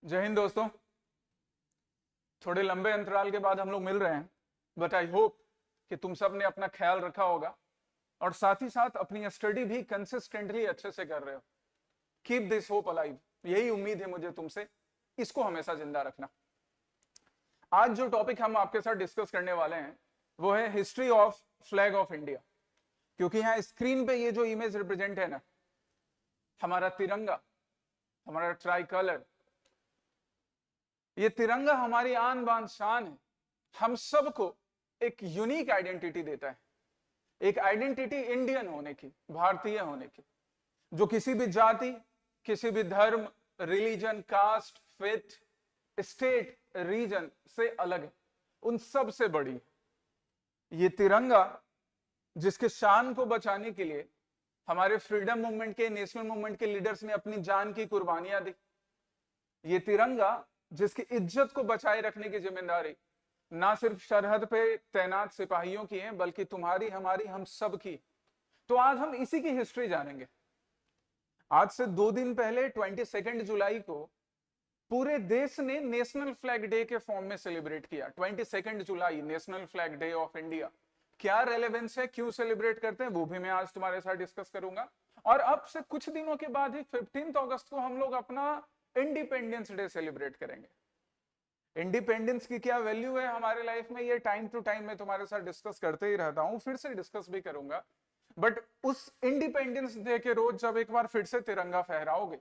जय हिंद दोस्तों। थोड़े लंबे अंतराल के बाद हम लोग मिल रहे हैं, बट आई होप कि तुम सब ने अपना ख्याल रखा होगा और साथ ही साथ अपनी स्टडी भी कंसिस्टेंटली अच्छे से कर रहे हो। कीप दिस होप अलाइव, यही उम्मीद है मुझे तुमसे, इसको हमेशा जिंदा रखना। आज जो टॉपिक हम आपके साथ डिस्कस करने वाले हैं वो है history of flag of India. क्योंकि यहाँ स्क्रीन पे ये जो इमेज रिप्रेजेंट है ना, हमारा तिरंगा, हमारा ट्राई कलर, ये तिरंगा हमारी आन बान शान है। हम सबको एक यूनिक आइडेंटिटी देता है, एक आइडेंटिटी इंडियन होने की, भारतीय होने की, जो किसी भी जाति, किसी भी धर्म, religion, caste, faith, state, region से अलग है, उन सब से बड़ी है। ये तिरंगा जिसके शान को बचाने के लिए हमारे फ्रीडम मूवमेंट के, नेशनल मूवमेंट के लीडर्स ने अपनी जान की कुर्बानियां दी। ये तिरंगा जिसकी इज्जत को बचाए रखने की जिम्मेदारी ना सिर्फ सरहद पे तैनात सिपाहियों की है, बल्कि तुम्हारी, हमारी, हम सब की। तो आज हम इसी की हिस्ट्री जानेंगे। आज से 2 दिन पहले 22 जुलाई को पूरे देश ने नेशनल फ्लैग डे के फॉर्म में सेलिब्रेट किया। 22 जुलाई national flag day of India. क्या रेलेवेंस है, क्यों सेलिब्रेट करते हैं, वो भी मैं आज तुम्हारे साथ डिस्कस करूंगा। और अब से कुछ दिनों के बाद ही 15 अगस्त को हम लोग अपना इंडिपेंडेंस डे सेलिब्रेट करेंगे। इंडिपेंडेंस की क्या वैल्यू है हमारे लाइफ में, ये टाइम टू टाइम मैं तुम्हारे साथ डिस्कस करते ही रहता हूं, फिर से डिस्कस भी करूंगा। बट उस इंडिपेंडेंस डे के रोज जब एक बार फिर से तिरंगा फहराओगे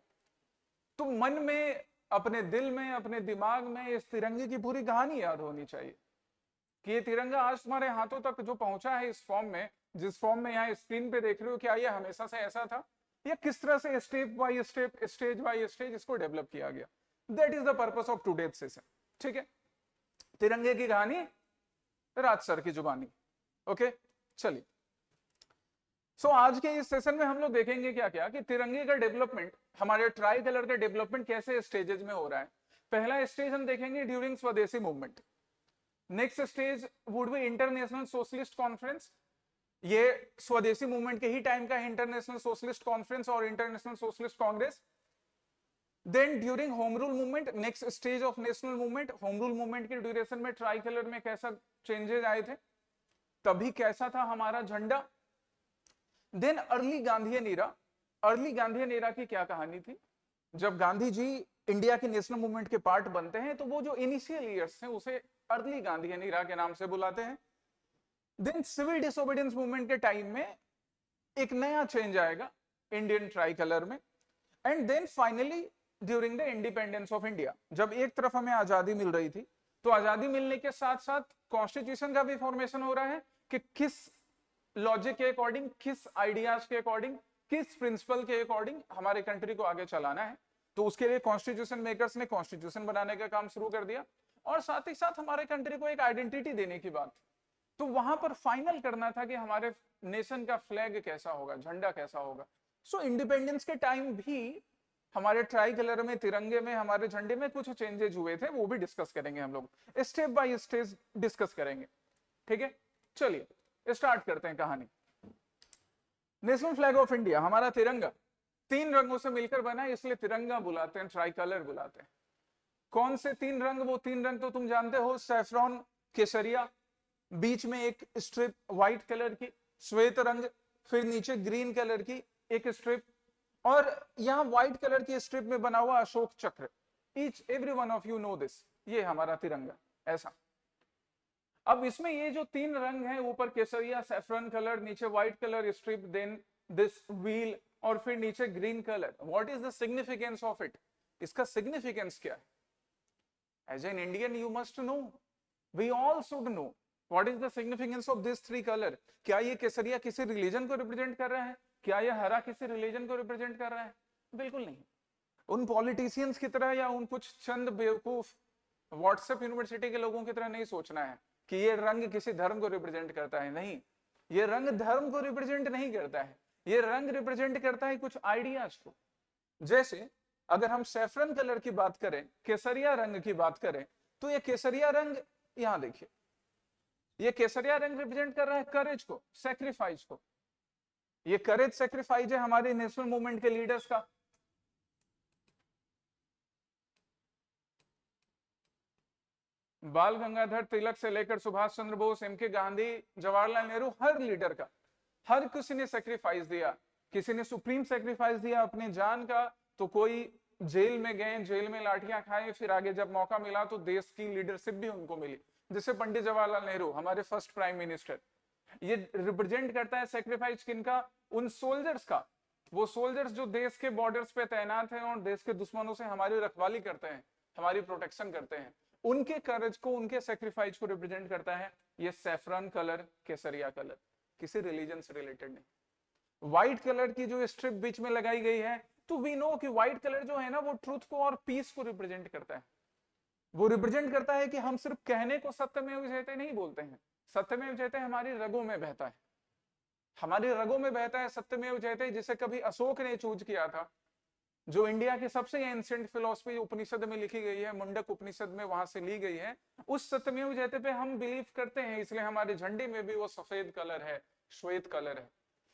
तो मन में, अपने दिल में, अपने दिमाग में इस तिरंगे की पूरी कहानी याद होनी चाहिए कि ये तिरंगा आज तुम्हारे हाथों तक जो पहुंचा है इस फॉर्म में, जिस फॉर्म में यहाँ स्क्रीन पे देख रहे हो, क्या ये हमेशा से ऐसा था या किस तरह से step by step, stage by stage इसको डेवलप किया गया। That is the purpose of today's session. ठीक है, तिरंगे की कहानी राज सर की जुबानी। ओके, चलिए। सो आज के इस सेशन में हम लोग देखेंगे क्या क्या कि तिरंगे का डेवलपमेंट, हमारे ट्राई कलर का डेवलपमेंट कैसे स्टेजेस में हो रहा है। पहला स्टेज हम देखेंगे during Swadeshi movement. Next stage would be international socialist conference. ये स्वदेशी मूवमेंट के ही टाइम का इंटरनेशनल सोशलिस्ट कॉन्फ्रेंस और international socialist congress. Then during home rule movement, next stage of national movement. Home rule movement की duration में tri colour में कैसा changes आए थे, तभी कैसा था हमारा झंडा। Then early Gandhian era. Early Gandhian era की क्या कहानी थी, जब गांधी जी इंडिया के नेशनल मूवमेंट के पार्ट बनते हैं तो वो जो इनिशियल ईयर्स हैं उसे अर्ली गांधीयन एरा के नाम से बुलाते हैं। देन सिविल डिसोबीडियंस मूवमेंट के टाइम में एक नया चेंज आएगा इंडियन ट्राई कलर में। And then finally during the independence of India, जब एक तरफ हमें आजादी मिल रही थी तो आजादी मिलने के साथ साथ कॉन्स्टिट्यूशन का भी फॉर्मेशन हो रहा है कि किस लॉजिक के अकॉर्डिंग, किस आइडियाज के अकॉर्डिंग, किस प्रिंसिपल के अकॉर्डिंग हमारे कंट्री को आगे चलाना है। तो उसके लिए कॉन्स्टिट्यूशन मेकर्स ने कॉन्स्टिट्यूशन बनाने का काम शुरू कर दिया और साथ ही साथ हमारे कंट्री को एक आइडेंटिटी देने की बात। तो वहां पर फाइनल करना था कि हमारे नेशन का फ्लैग कैसा होगा, झंडा कैसा होगा। सो इंडिपेंडेंस के टाइम भी हमारे ट्राई कलर में, तिरंगे में, हमारे झंडे में कुछ चेंजेस हुए थे, वो भी डिस्कस करेंगे हम लोग, स्टेप बाय स्टेप डिस्कस करेंगे। ठीक है, चलिए स्टार्ट करते हैं कहानी। नेशनल फ्लैग ऑफ इंडिया, हमारा तिरंगा 3 रंगों से मिलकर बना है, इसलिए तिरंगा बुलाते हैं, ट्राई कलर बुलाते हैं। कौन से 3 रंग, वो 3 रंग तो तुम जानते हो, सैफरॉन, केसरिया, बीच में एक स्ट्रिप व्हाइट कलर की, श्वेत रंग, फिर नीचे ग्रीन कलर की एक स्ट्रिप, और यहां व्हाइट कलर की स्ट्रिप में बना हुआ अशोक चक्र। Each every one of you know this, ये हमारा तिरंगा ऐसा। अब इसमें ये जो 3 रंग हैं, ऊपर केसरिया सैफरन कलर, नीचे white colour strip, then this wheel, और फिर नीचे green colour. What is the significance of it, इसका सिग्निफिकेंस क्या है? As an Indian you must know, we all should know what is the significance of this 3 colour. क्या ये केसरिया किसी religion को रिप्रेजेंट कर रहा है? क्या ये हरा किसी रिलीजन को रिप्रेजेंट कर रहा है? बिल्कुल नहीं। उन पॉलिटिशियंस की तरह या उन कुछ चंद बेवकूफ व्हाट्सएप यूनिवर्सिटी के लोगों की तरह नहीं सोचना है कि ये रंग किसी धर्म को रिप्रेजेंट करता है। नहीं, ये रंग धर्म को रिप्रेजेंट नहीं करता है, ये रंग रिप्रेजेंट करता है कुछ आइडियाज को। जैसे अगर हम सैफरन कलर की बात करें, केसरिया रंग की बात करें, तो ये केसरिया रंग, यहां देखिए, ये केसरिया रंग रिप्रेजेंट कर रहा है करेज को, सेक्रीफाइस को। ये करेज सेक्रीफाइस है हमारे नेशनल मूवमेंट के लीडर्स का। बाल गंगाधर तिलक से लेकर सुभाष चंद्र बोस, एम.के. गांधी, जवाहरलाल नेहरू, हर लीडर का, हर किसी ने सेक्रीफाइस दिया। किसी ने सुप्रीम सेक्रीफाइस दिया अपनी जान का, तो कोई जेल में गए, जेल में लाठियां खाए, फिर आगे जब मौका मिला तो देश की लीडरशिप भी उनको मिली। जैसे पंडित जवाहरलाल नेहरू, हमारे फर्स्ट प्राइम मिनिस्टर, ये रिप्रेजेंट करता है सेक्रीफाइस किनका? उन सोल्जर्स का। वो सोल्जर्स जो देश के बॉर्डर्स पे तैनात हैं और देश के दुश्मनों से हमारी रखवाली करते हैं, हमारी प्रोटेक्शन करते हैं, उनके करेज को, उनके सेक्रीफाइस को रिप्रेजेंट करता है ये सैफरन कलर, केसरिया कलर। किसी रिलीजन से रिलेटेड नहीं। व्हाइट कलर की जो स्ट्रिप बीच में लगाई गई है, तो वी नो कि व्हाइट कलर जो है ना, वो ट्रूथ को और पीस को रिप्रेजेंट करता है। वो रिप्रेजेंट करता है कि हम सिर्फ कहने को सत्यमेव जयते नहीं बोलते हैं, सत्यमेव जयते हमारी रगों में बहता है, हमारी रगों में बहता है सत्यमेव जयते, जिसे कभी अशोक ने चूज किया था, जो इंडिया की सबसे एंशिएंट फिलॉसफी उपनिषद में लिखी गई है, मुंडक उपनिषद में वहां से ली गई है। उस सत्यमेव जयते पे हम बिलीव करते हैं, इसलिए हमारे झंडे में भी वो सफेद कलर है, श्वेत कलर है,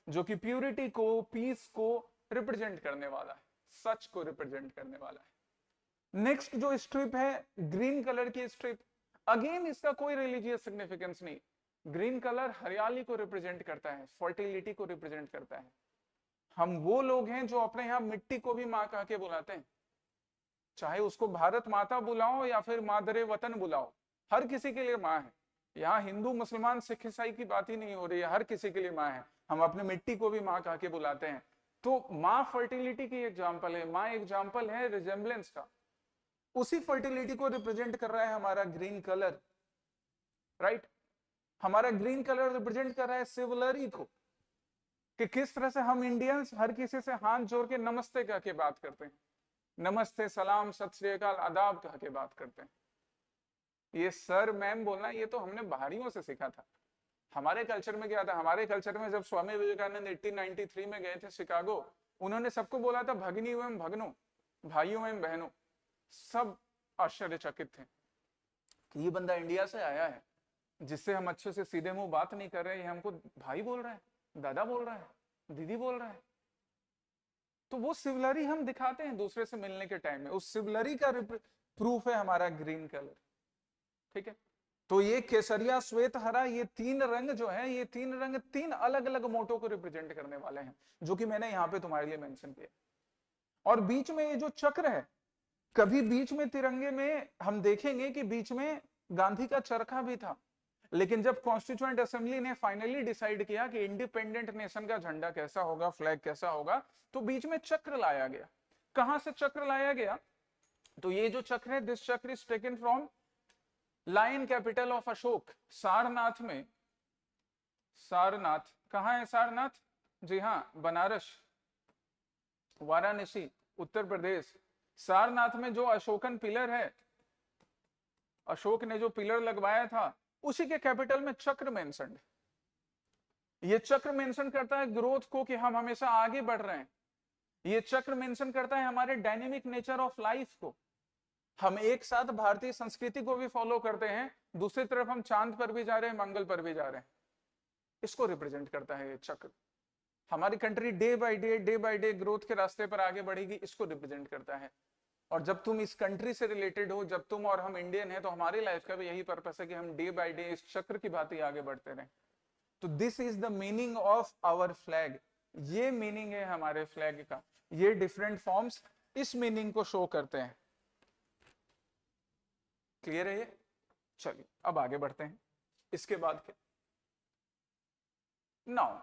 जो कि प्यूरिटी को, पीस को रिप्रेजेंट करने वाला है, सच को रिप्रेजेंट करने वाला है। नेक्स्ट जो स्ट्रिप है, ग्रीन कलर की स्ट्रिप, अगेन इसका कोई रिलीजियस सिग्निफिकेंस नहीं। ग्रीन कलर हरियाली को रिप्रेजेंट करता है, फर्टिलिटी को रिप्रेजेंट करता है। हम वो लोग हैं जो अपने यहां मिट्टी को भी मां कह के बुलाते हैं, चाहे उसको भारत माता बुलाओ या फिर मादरे वतन बुलाओ, हर किसी के लिए माँ है। यहाँ हिंदू, मुसलमान, सिख, ईसाई की बात ही नहीं हो रही है, हर किसी के लिए माँ है। हम अपने मिट्टी को भी माँ कह के बुलाते हैं। तो माँ फर्टिलिटी की एग्जाम्पल है, माँ एग्जाम्पल है रिजेम्बलेंस का। उसी फर्टिलिटी को रिप्रेजेंट कर रहा है हमारा ग्रीन कलर, राइट। हमारा ग्रीन कलर रिप्रेजेंट कर रहा है सिविलरी को, कि किस तरह से हम इंडियंस हर किसी से हाथ जोड़ के नमस्ते कह के बात करते हैं, नमस्ते, सलाम, सत श्री अकाल, आदाब कह के बात करते हैं। ये सर मैम बोलना, ये तो हमने बाहरियों से सीखा था। हमारे कल्चर में क्या था? हमारे कल्चर में जब स्वामी विवेकानंद 1893 में गए थे शिकागो, उन्होंने सबको बोला था भगिनी एवं भगनों, भाइयों एवं बहनों। सब आश्चर्यचकित थे कि ये बंदा इंडिया से आया है, जिससे हम अच्छे से सीधे मुंह बात नहीं कर रहे, ये हमको भाई बोल रहा है, दादा बोल रहा है, दीदी बोल रहा है। तो वो सिविलरी हम दिखाते हैं दूसरे से मिलने के टाइम में, उस सिविलरी का प्रूफ है हमारा ग्रीन कलर, ठीक है। तो ये केसरिया, श्वेत, हरा, ये तीन रंग जो है, ये तीन रंग तीन अलग अलग मोटो को रिप्रेजेंट करने वाले हैं, जो कि मैंने यहाँ पे तुम्हारे लिए मेंशन किया। और बीच में ये जो चक्र है, कभी बीच में तिरंगे में हम देखेंगे कि बीच में गांधी का चरखा भी था, लेकिन जब कॉन्स्टिट्यूएंट असेंबली ने फाइनली डिसाइड किया कि इंडिपेंडेंट नेशन का झंडा कैसा होगा, फ्लैग कैसा होगा, तो बीच में चक्र लाया गया। कहां से चक्र लाया गया? तो ये जो चक्र है, this chakra is taken from lion capital of Ashok, Sarnath में। सारनाथ कहां है? सारनाथ, जी हां, बनारस, वाराणसी, उत्तर प्रदेश। सारनाथ में जो अशोकन पिलर है, अशोक ने जो पिलर लगवाया था, उसी के कैपिटल में चक्र मेंशन है। ये चक्र मेंशन करता है ग्रोथ को, कि हम हमेशा आगे बढ़ रहे हैं। ये चक्र मेंशन करता है हमारे डायनेमिक नेचर ऑफ लाइफ को। हम एक साथ भारतीय संस्कृति को भी फॉलो करते हैं, दूसरी तरफ हम चांद पर भी जा रहे हैं, मंगल पर भी जा रहे हैं। इसको रिप्रेजेंट करता है ये चक्र। हमारी country day by day growth के रास्ते पर आगे बढ़ेगी, इसको रिप्रेजेंट करता है। और जब तुम इस कंट्री से रिलेटेड हो, जब तुम और हम इंडियन है, तो हमारी लाइफ का भी यही पर्पस है कि हम डे बाय डे इस चक्र की भांति आगे बढ़ते रहें। तो this is the meaning of our flag. ये मीनिंग है हमारे फ्लैग का। ये डिफरेंट फॉर्म्स इस मीनिंग को शो करते हैं। क्लियर है ये? चलिए अब आगे बढ़ते हैं। इसके बाद क्या? नाउ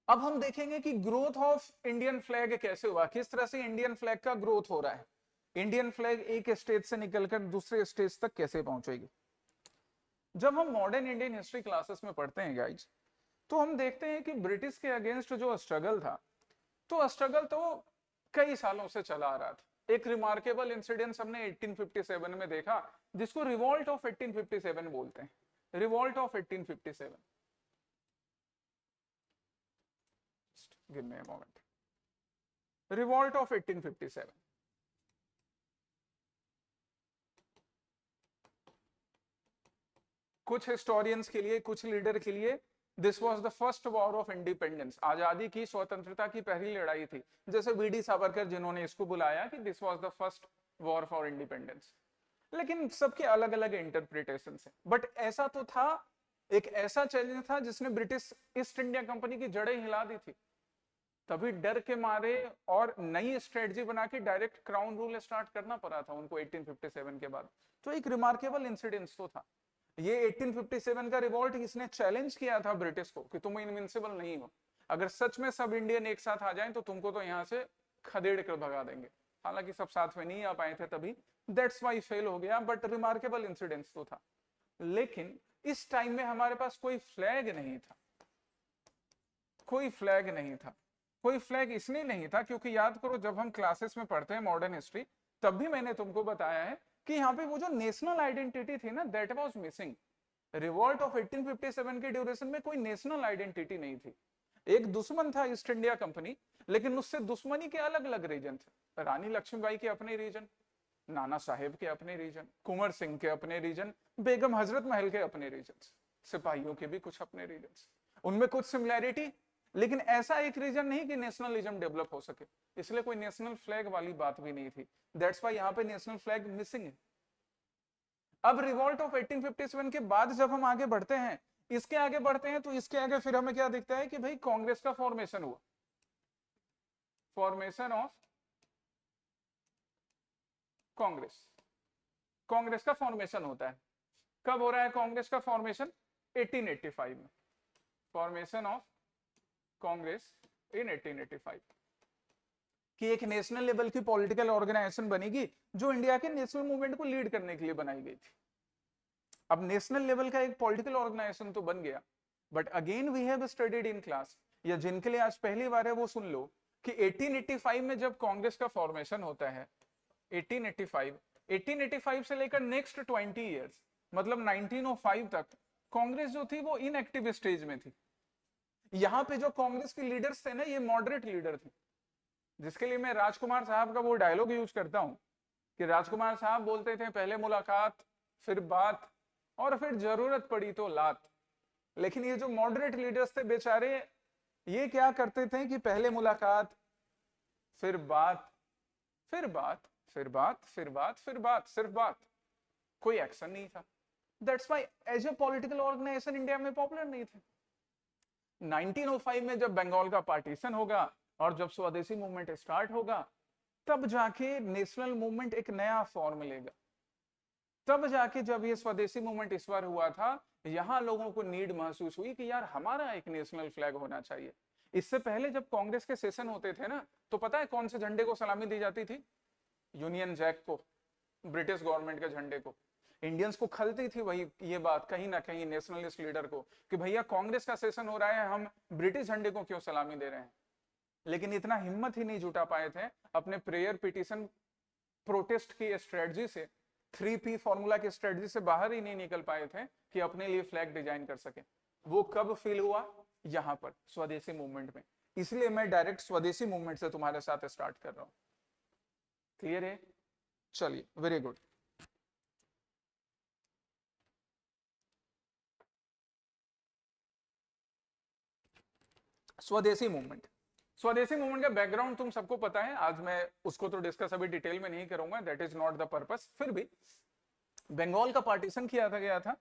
अब हम देखेंगे कि ग्रोथ ऑफ इंडियन फ्लैग कैसे हुआ, किस तरह से इंडियन फ्लैग का ग्रोथ हो रहा है। इंडियन फ्लैग एक स्टेज से निकलकर दूसरे स्टेज तक कैसे पहुंचेगी। जब हम मॉडर्न इंडियन हिस्ट्री क्लासेस में पढ़ते हैं गाइज, तो हम देखते हैं कि ब्रिटिश के अगेंस्ट जो स्ट्रगल था, तो स्ट्रगल तो कई सालों से चला आ रहा था। एक रिमार्केबल इंसिडेंस हमने 1857 में देखा, जिसको रिवॉल्ट ऑफ 1857 बोलते हैं। Revolt of 1857, give me a moment. Revolt of 1857. कुछ हिस्टोरियंस के लिए, कुछ लीडर के लिए this was the first war of independence. आजादी की, स्वतंत्रता की पहली लड़ाई थी। जैसे वीडी सावरकर जिन्होंने इसको बुलाया कि this was the first war for independence. लेकिन सबके अलग अलग इंटरप्रिटेशन है। बट ऐसा तो था, एक ऐसा चैलेंज था जिसने ब्रिटिश ईस्ट इंडिया कंपनी की जड़ें हिला दी थी। तभी डर के मारे और नई स्ट्रेटजी बना के डायरेक्ट क्राउन रूल स्टार्ट करना पड़ा था उनको 1857 के बाद। तो एक रिमार्केबल इंसिडेंस तो था ये। 1857 का रिवॉल्ट इसने चैलेंज किया था ब्रिटिश को कि तुम इनविंसिबल नहीं हो, अगर सच में सब इंडियन एक साथ आ जाएं तो तुमको तो यहां से खदेड़ कर भगा देंगे। हालांकि सब साथ में नहीं आ पाए थे तभी, दैट्स वाई फेल हो गया, बट रिमार्केबल इंसिडेंस तो था। लेकिन इस टाइम में हमारे पास कोई फ्लैग नहीं था, कोई फ्लैग नहीं था। कोई फ्लैग इसलिए नहीं था क्योंकि याद करो जब हम क्लासेस में पढ़ते हैं मॉडर्न हिस्ट्री, तब भी मैंने तुमको बताया है कि यहाँ पे वो जो नेशनल आइडेंटिटी थी ना, that was missing. Revolt of 1857 के ड्यूरेशन में कोई नेशनल आइडेंटिटी नहीं थी। एक दुश्मन था ईस्ट इंडिया कंपनी, लेकिन उससे दुश्मनी के अलग अलग रीजन थे। रानी लक्ष्मीबाई के अपने रीजन, नाना साहेब के अपने रीजन, कुंवर सिंह के अपने रीजन, बेगम हजरत महल के अपने रीजन, सिपाहियों के भी कुछ अपने रीजन, उनमें कुछ सिमिलैरिटी, लेकिन ऐसा एक रीजन नहीं कि नेशनलिज्म डेवलप हो सके। इसलिए कोई नेशनल फ्लैग वाली बात भी नहीं थी। दैट्स वाई यहाँ पे नेशनल फ्लैग मिसिंग है। अब रिवॉल्ट ऑफ 1857 के बाद जब हम आगे बढ़ते हैं, इसके आगे बढ़ते हैं, तो इसके आगे फिर हमें क्या दिखता है कि भाई कांग्रेस का फॉर्मेशन हुआ। फॉर्मेशन ऑफ कांग्रेस, कांग्रेस का फॉर्मेशन होता है। कब हो रहा है कांग्रेस का फॉर्मेशन? 1885 में। फॉर्मेशन ऑफ कांग्रेस इन 1885 कि एक नेशनल लेवल की पॉलिटिकल ऑर्गेनाइजेशन बनेगी जो इंडिया के नेशनल मूवमेंट को लीड करने के लिए बनाई गई थी। अब नेशनल लेवल का एक पॉलिटिकल ऑर्गेनाइजेशन तो बन गया, but again we have studied in class, या जिनके लिए आज पहली बार है वो सुन लो कि 1885 में जब कांग्रेस का फॉर्मेशन होता है, 1885 से लेकर नेक्स्ट 20 इयर्स मतलब 1905 तक कांग्रेस जो थी वो इनएक्टिव स्टेज में थी। यहाँ पे जो कांग्रेस के लीडर्स थे ना, ये मॉडरेट लीडर थे, जिसके लिए मैं राजकुमार साहब का वो डायलॉग यूज करता हूं कि राजकुमार साहब बोलते थे पहले मुलाकात फिर बात और फिर जरूरत पड़ी तो लात। लेकिन ये जो मॉडरेट लीडर्स थे बेचारे, ये क्या करते थे कि पहले मुलाकात फिर बात फिर बात फिर बात फिर बात फिर बात, सिर्फ बात, कोई एक्शन नहीं था। That's why as a political organisation India में पॉपुलर नहीं थे। 1905 में जब बंगाल का पार्टीशन होगा और जब स्वदेशी मूवमेंट स्टार्ट होगा, तब जाके नेशनल मूवमेंट एक नया फॉर्म लेगा। तब जाके जब ये स्वदेशी मूवमेंट इस बार हुआ था, यहां लोगों को नीड महसूस हुई कि यार हमारा एक नेशनल फ्लैग होना चाहिए। इससे पहले जब कांग्रेस के सेशन होते थे ना, तो पता है कौन से झंडे को सलामी दी जाती थी? यूनियन जैक को, ब्रिटिश गवर्नमेंट के झंडे को। इंडियंस को खलती थी वही ये बात कहीं ना कहीं नेशनलिस्ट लीडर को कि भैया कांग्रेस का सेशन हो रहा है, हम ब्रिटिश झंडे को क्यों सलामी दे रहे हैं। लेकिन इतना हिम्मत ही नहीं जुटा पाए थे अपने प्रेयर पिटीशन प्रोटेस्ट की स्ट्रेटजी से, 3P फॉर्मूला की स्ट्रेटजी से बाहर ही नहीं निकल पाए थे कि अपने लिए फ्लैग डिजाइन कर सके। वो कब फील हुआ? यहां पर स्वदेशी मूवमेंट में। इसलिए मैं डायरेक्ट स्वदेशी मूवमेंट से तुम्हारे साथ स्टार्ट कर रहा हूं। क्लियर है? चलिए, वेरी गुड। स्वदेशी मूवमेंट, स्वदेशी मूवमेंट का बैकग्राउंड तुम सबको पता है, आज मैं उसको तो डिस्कस अभी डिटेल में नहीं करूंगा, that is not the purpose. फिर भी बंगाल का पार्टीशन किया था गया था।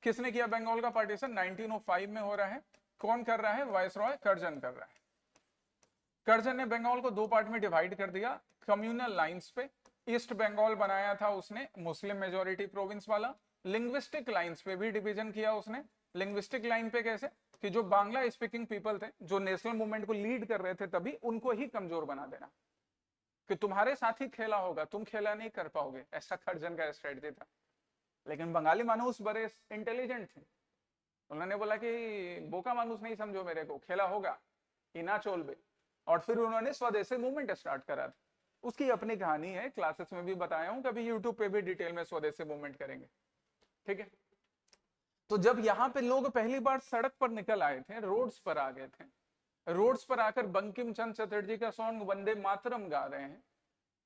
किसने किया बंगाल का पार्टीशन? 1905 में हो रहा है। कौन कर रहा है? वायसरॉय कर्जन कर रहा है। कर्जन ने बंगाल को दो पार्ट में डिवाइड कर दिया कम्युनल लाइंस पे। ईस्ट बंगाल बनाया था उसने मुस्लिम मेजोरिटी प्रोविंस वाला। लिंग्विस्टिक लाइंस पे भी डिवीजन किया उसने। लिंग्विस्टिक लाइन पे कैसे? कि जो बांग्ला स्पीकिंग पीपल थे, जो नेशनल मूवमेंट को लीड कर रहे थे तभी, उनको ही कमजोर बना देना कि तुम्हारे साथ ही खेला होगा, तुम खेला नहीं कर पाओगे, ऐसा कर्जन का स्ट्रेटजी था। लेकिन बंगाली मानुस बड़े इंटेलिजेंट थे, उन्होंने बोला कि बोका मानुस नहीं समझो मेरे को, खेला होगा इना चोल बे। और फिर उन्होंने स्वदेशी मूवमेंट स्टार्ट करा था। उसकी अपनी कहानी है, क्लासेस में भी बताया हूं, कभी यूट्यूब पे भी डिटेल में स्वदेशी मूवमेंट करेंगे, ठीक है। तो जब यहाँ पे लोग पहली बार सड़क पर निकल आए थे, रोड्स पर आ गए थे, रोड्स पर आकर बंकिम चंद्र चटर्जी का सॉन्ग वंदे मातरम गा रहे हैं,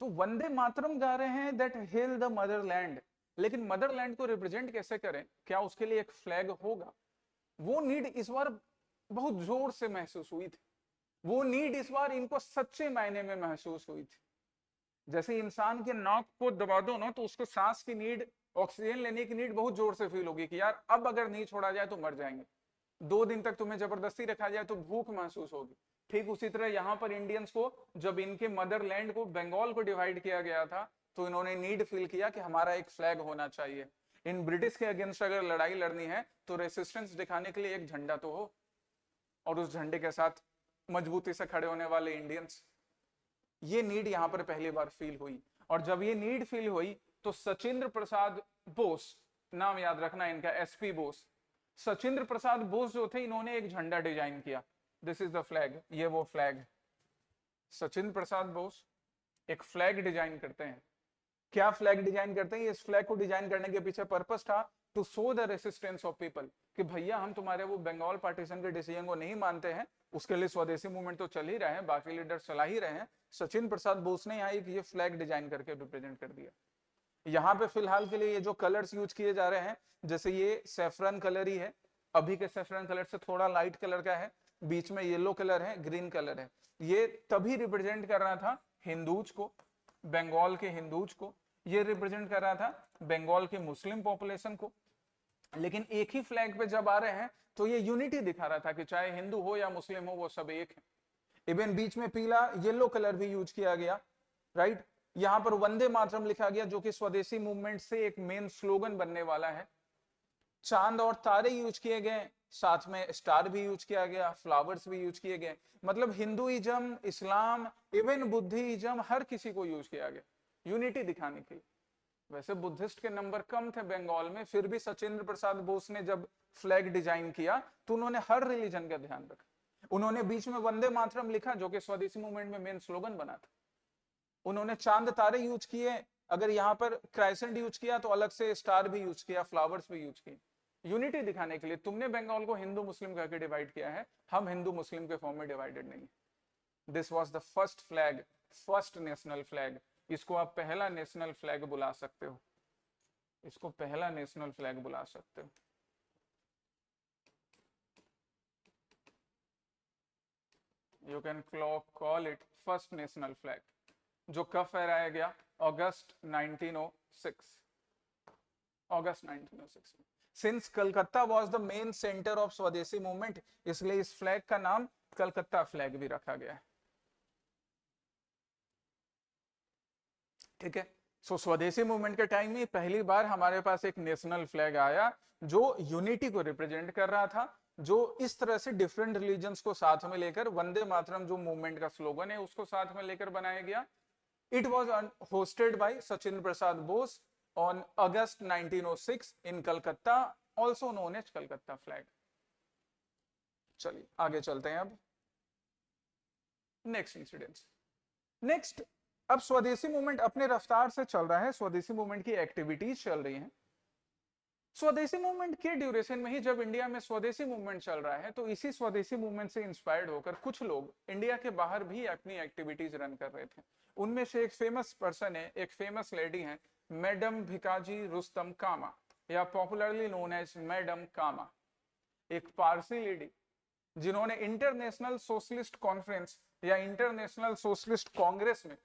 तो वंदे मातरम गा रहे हैं दैट हेल द मदरलैंड, लेकिन मदरलैंड को रिप्रेजेंट कैसे करें, क्या उसके लिए एक फ्लैग होगा? वो नीड इस बार बहुत जोर से महसूस हुई थी। वो नीड इस बार इनको सच्चे मायने में महसूस हुई थी। जैसे इंसान के नाक को दबा दो ना तो उसको सांस की नीड, ऑक्सीजन लेने की नीड बहुत जोर से फील होगी कि यार अब अगर नहीं छोड़ा जाए तो मर जाएंगे। 2 दिन तक तुम्हें जबरदस्ती रखा जाए तो भूख महसूस होगी। ठीक उसी तरह यहाँ पर इंडियंस को जब इनके मदरलैंड को, बंगाल को डिवाइड किया गया था, तो इन्होंने नीड फील किया कि हमारा एक फ्लैग होना चाहिए। इन ब्रिटिश के अगेंस्ट अगर लड़ाई लड़नी है तो रेसिस्टेंस दिखाने के लिए एक झंडा तो हो, और उस झंडे के साथ मजबूती से खड़े होने वाले इंडियंस। ये नीड यहां पर पहली बार फील हुई। और जब ये नीड फील हुई तो सचिंद्र प्रसाद बोस, नाम याद रखना इनका, एसपी बोस, सचिंद्र प्रसाद बोस जो थे, इन्होंने एक झंडा डिजाइन किया। दिस इज द फ्लैग, ये वो फ्लैग। सचिंद्र प्रसाद बोस एक फ्लैग डिजाइन करते हैं। क्या फ्लैग डिजाइन करते हैं? इस फ्लैग को डिजाइन करने के पीछे पर्पस था to show the resistance of people, कि भैया हम तुम्हारे वो बंगाल पार्टीशन के डिसीजन को नहीं मानते हैं, उसके लिए स्वदेशी मूवमेंट तो चल ही रहे हैं, बाकी लीडर चला ही रहे हैं। सचिन प्रसाद बोस ने यहाँ एक ये फ्लैग डिजाइन करके रिप्रेजेंट कर दिया। यहाँ पे फिलहाल के लिए ये जो कलर्स यूज किए जा रहे हैं, जैसे ये सेफ्रन कलर ही है, अभी के सेफ्रन कलर से थोड़ा लाइट कलर का है, बीच में येलो कलर है, ग्रीन कलर है। ये तभी रिप्रेजेंट कर रहा था हिंदूज को, बंगाल के हिंदूज को, ये रिप्रेजेंट कर रहा था बंगाल की मुस्लिम पॉपुलेशन को। लेकिन एक ही फ्लैग पे जब आ रहे हैं तो ये यूनिटी दिखा रहा था कि चाहे हिंदू हो या मुस्लिम हो वो सब एक है। इवन बीच में पीला येलो कलर भी यूज किया गया, राइट। यहां पर वंदे मातरम लिखा गया, जो कि स्वदेशी मूवमेंट से एक मेन स्लोगन बनने वाला है। चांद और तारे यूज किए गए, साथ में स्टार भी यूज किया गया, फ्लावर्स भी यूज किए गए। मतलब हिंदुइज्म, इस्लाम, इवन बुद्धिज्म, हर किसी को यूज किया गया यूनिटी दिखाने के लिए। वैसे बुद्धिस्ट के नंबर कम थे बंगाल में, फिर भी सचिंद्र प्रसाद बोस ने जब फ्लैग डिजाइन किया तो उन्होंने हर रिलीजन का ध्यान रखा। उन्होंने बीच में वंदे मातरम लिखा, जो कि स्वदेशी मूवमेंट में मेन स्लोगन बना था। उन्होंने चांद तारे यूज किए, अगर यहाँ पर क्राइसेंट यूज किया तो अलग से स्टार भी यूज किया, फ्लावर्स भी यूज किए, यूनिटी दिखाने के लिए। तुमने बंगाल को हिंदू मुस्लिम करके डिवाइड किया है, हम हिंदू मुस्लिम के फॉर्म में डिवाइडेड नहीं। This was the first flag, first national flag. इसको आप पहला नेशनल फ्लैग बुला सकते हो, इसको पहला नेशनल फ्लैग बुला सकते हो। You can call it first national flag, जो कब फहराया गया? अगस्त 1906, अगस्त 1906 में। Since Calcutta was the main centre of स्वदेशी मूवमेंट, इसलिए इस फ्लैग का नाम कलकत्ता फ्लैग भी रखा गया है। ठीक है। सो स्वदेशी मूवमेंट के टाइम में पहली बार हमारे पास एक नेशनल फ्लैग आया, जो यूनिटी को रिप्रेजेंट कर रहा था, जो इस तरह से डिफरेंट रिलीजन्स को साथ में लेकर, वंदे मातरम जो मूवमेंट का स्लोगन है उसको साथ में लेकर बनाया गया। It was hosted by Sachin Prasad Bose on August 1906 in Calcutta, also known as Calcutta flag. चलिए आगे चलते हैं अब नेक्स्ट इंसिडेंट्स। नेक्स्ट, अब स्वदेशी मूवमेंट अपने रफ्तार से चल रहा है, स्वदेशी मूवमेंट की एक्टिविटीज चल रही हैं। स्वदेशी मूवमेंट के ड्यूरेशन में ही जब इंडिया में स्वदेशी मूवमेंट चल रहा है, तो इसी स्वदेशी मूवमेंट से इंस्पायर्ड होकर कुछ लोग इंडिया के बाहर भी अपनी एक्टिविटीज रन कर रहे थे। उनमें से एक फेमस पर्सन है, एक फेमस लेडी है, मैडम भिकाजी रुस्तम कामा, या पॉपुलरली नोन एज मैडम कामा। एक पारसी लेडी जिन्होंने इंटरनेशनल सोशलिस्ट कॉन्फ्रेंस या इंटरनेशनल सोशलिस्ट कांग्रेस में,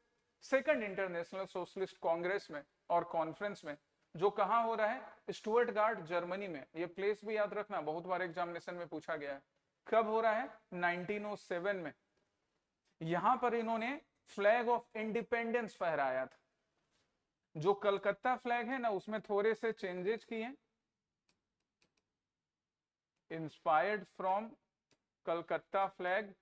सेकंड इंटरनेशनल सोशलिस्ट कांग्रेस में और कॉन्फ्रेंस में, जो कहां हो रहा है? स्टुअर्टगार्ट जर्मनी में। ये प्लेस भी याद रखना, बहुत बार एग्जामिनेशन में पूछा गया है। कब हो रहा है? 1907 में। यहां पर इन्होंने फ्लैग ऑफ इंडिपेंडेंस फहराया था। जो कलकत्ता फ्लैग है ना, उसमें थोड़े से चेंजेस किए, इंस्पायर्ड फ्रॉम कलकत्ता फ्लैग।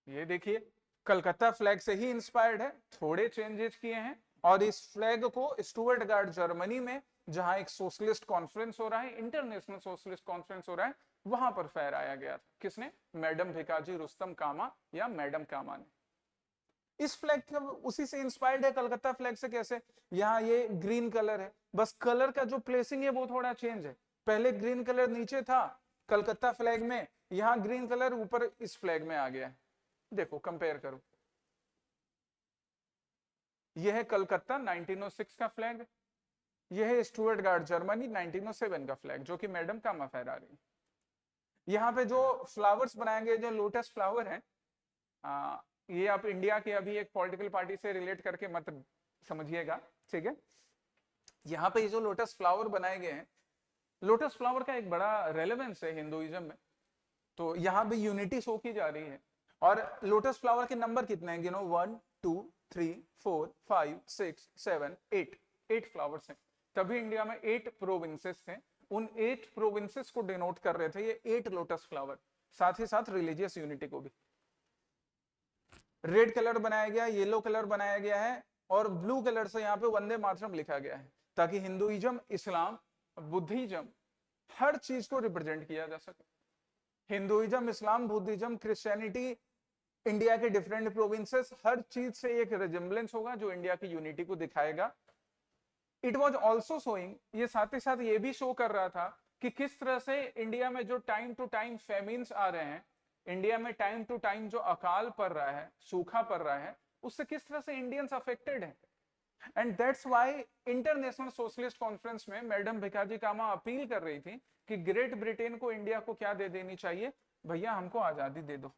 ये देखिए, कलकत्ता फ्लैग से ही इंस्पायर्ड है, थोड़े चेंजेस किए हैं। और इस फ्लैग को स्टुअर्टगार्ट जर्मनी में, जहां एक सोशलिस्ट कॉन्फ्रेंस हो रहा है, इंटरनेशनल सोशलिस्ट कॉन्फ्रेंस हो रहा है, वहां पर फहराया गया था। किसने? मैडम भिकाजी रुस्तम कामा या मैडम कामा ने। इस फ्लैग का उसी से इंस्पायर्ड है, कलकत्ता फ्लैग से। कैसे? यहाँ ये ग्रीन कलर है, बस कलर का जो प्लेसिंग है वो थोड़ा चेंज है। पहले ग्रीन कलर नीचे था कलकत्ता फ्लैग में, यहाँ ग्रीन कलर ऊपर इस फ्लैग में आ गया है। देखो कंपेयर करो, यह है कलकत्ता 1906 का फ्लैग, यह है स्टुअर्टगार्ट जर्मनी 1907 का फ्लैग, जो कि मैडम कामा फहरा रही है। यहाँ पे जो फ्लावर्स बनाए गए, जो लोटस फ्लावर है, ये आप इंडिया की अभी एक पॉलिटिकल पार्टी से रिलेट करके मत समझिएगा, ठीक है। यहाँ पे ये जो लोटस फ्लावर बनाए गए हैं, लोटस फ्लावर का एक बड़ा रेलेवेंस है हिंदुइज्म में, तो यहाँ पे यूनिटी शो की जा रही है। और लोटस फ्लावर के नंबर कितने हैं गिनो, 1 2 3 4 5 6 7 8, 8 फ्लावर्स हैं। तभी इंडिया में 8 प्रोविंसेस थे, उन 8 प्रोविंसेस को डिनोट कर रहे थे ये 8 लोटस फ्लावर, साथ ही साथ रिलीजियस यूनिटी को भी। रेड कलर बनाया गया, येलो कलर बनाया गया है, और ब्लू कलर से यहाँ पे वंदे मातरम लिखा गया है, ताकि हिंदुइज्म, इस्लाम, बुद्धिज्म, हर चीज को रिप्रेजेंट किया जा सके। हिंदुइज्म, इस्लाम, बुद्धिज्म, क्रिश्चियनिटी, इंडिया के डिफरेंट प्रोविंसेस, हर चीज से एक रिजेम्बलेंस होगा जो इंडिया की यूनिटी को दिखाएगा। इट वॉज ऑल्सो शोइंग, ये साथ ही साथ ये भी शो कर रहा था कि किस तरह से इंडिया में जो टाइम टू टाइम फेमिन्स आ रहे हैं, इंडिया में टाइम टू टाइम जो अकाल पड़ रहा है, सूखा पड़ रहा है, उससे किस तरह से इंडियंस अफेक्टेड हैं। And that's why international socialist conference में मैडम भिकाजी कामा अपील कर रही थी कि ग्रेट ब्रिटेन को इंडिया को क्या दे देनी चाहिए, भैया हमको आजादी दे दो।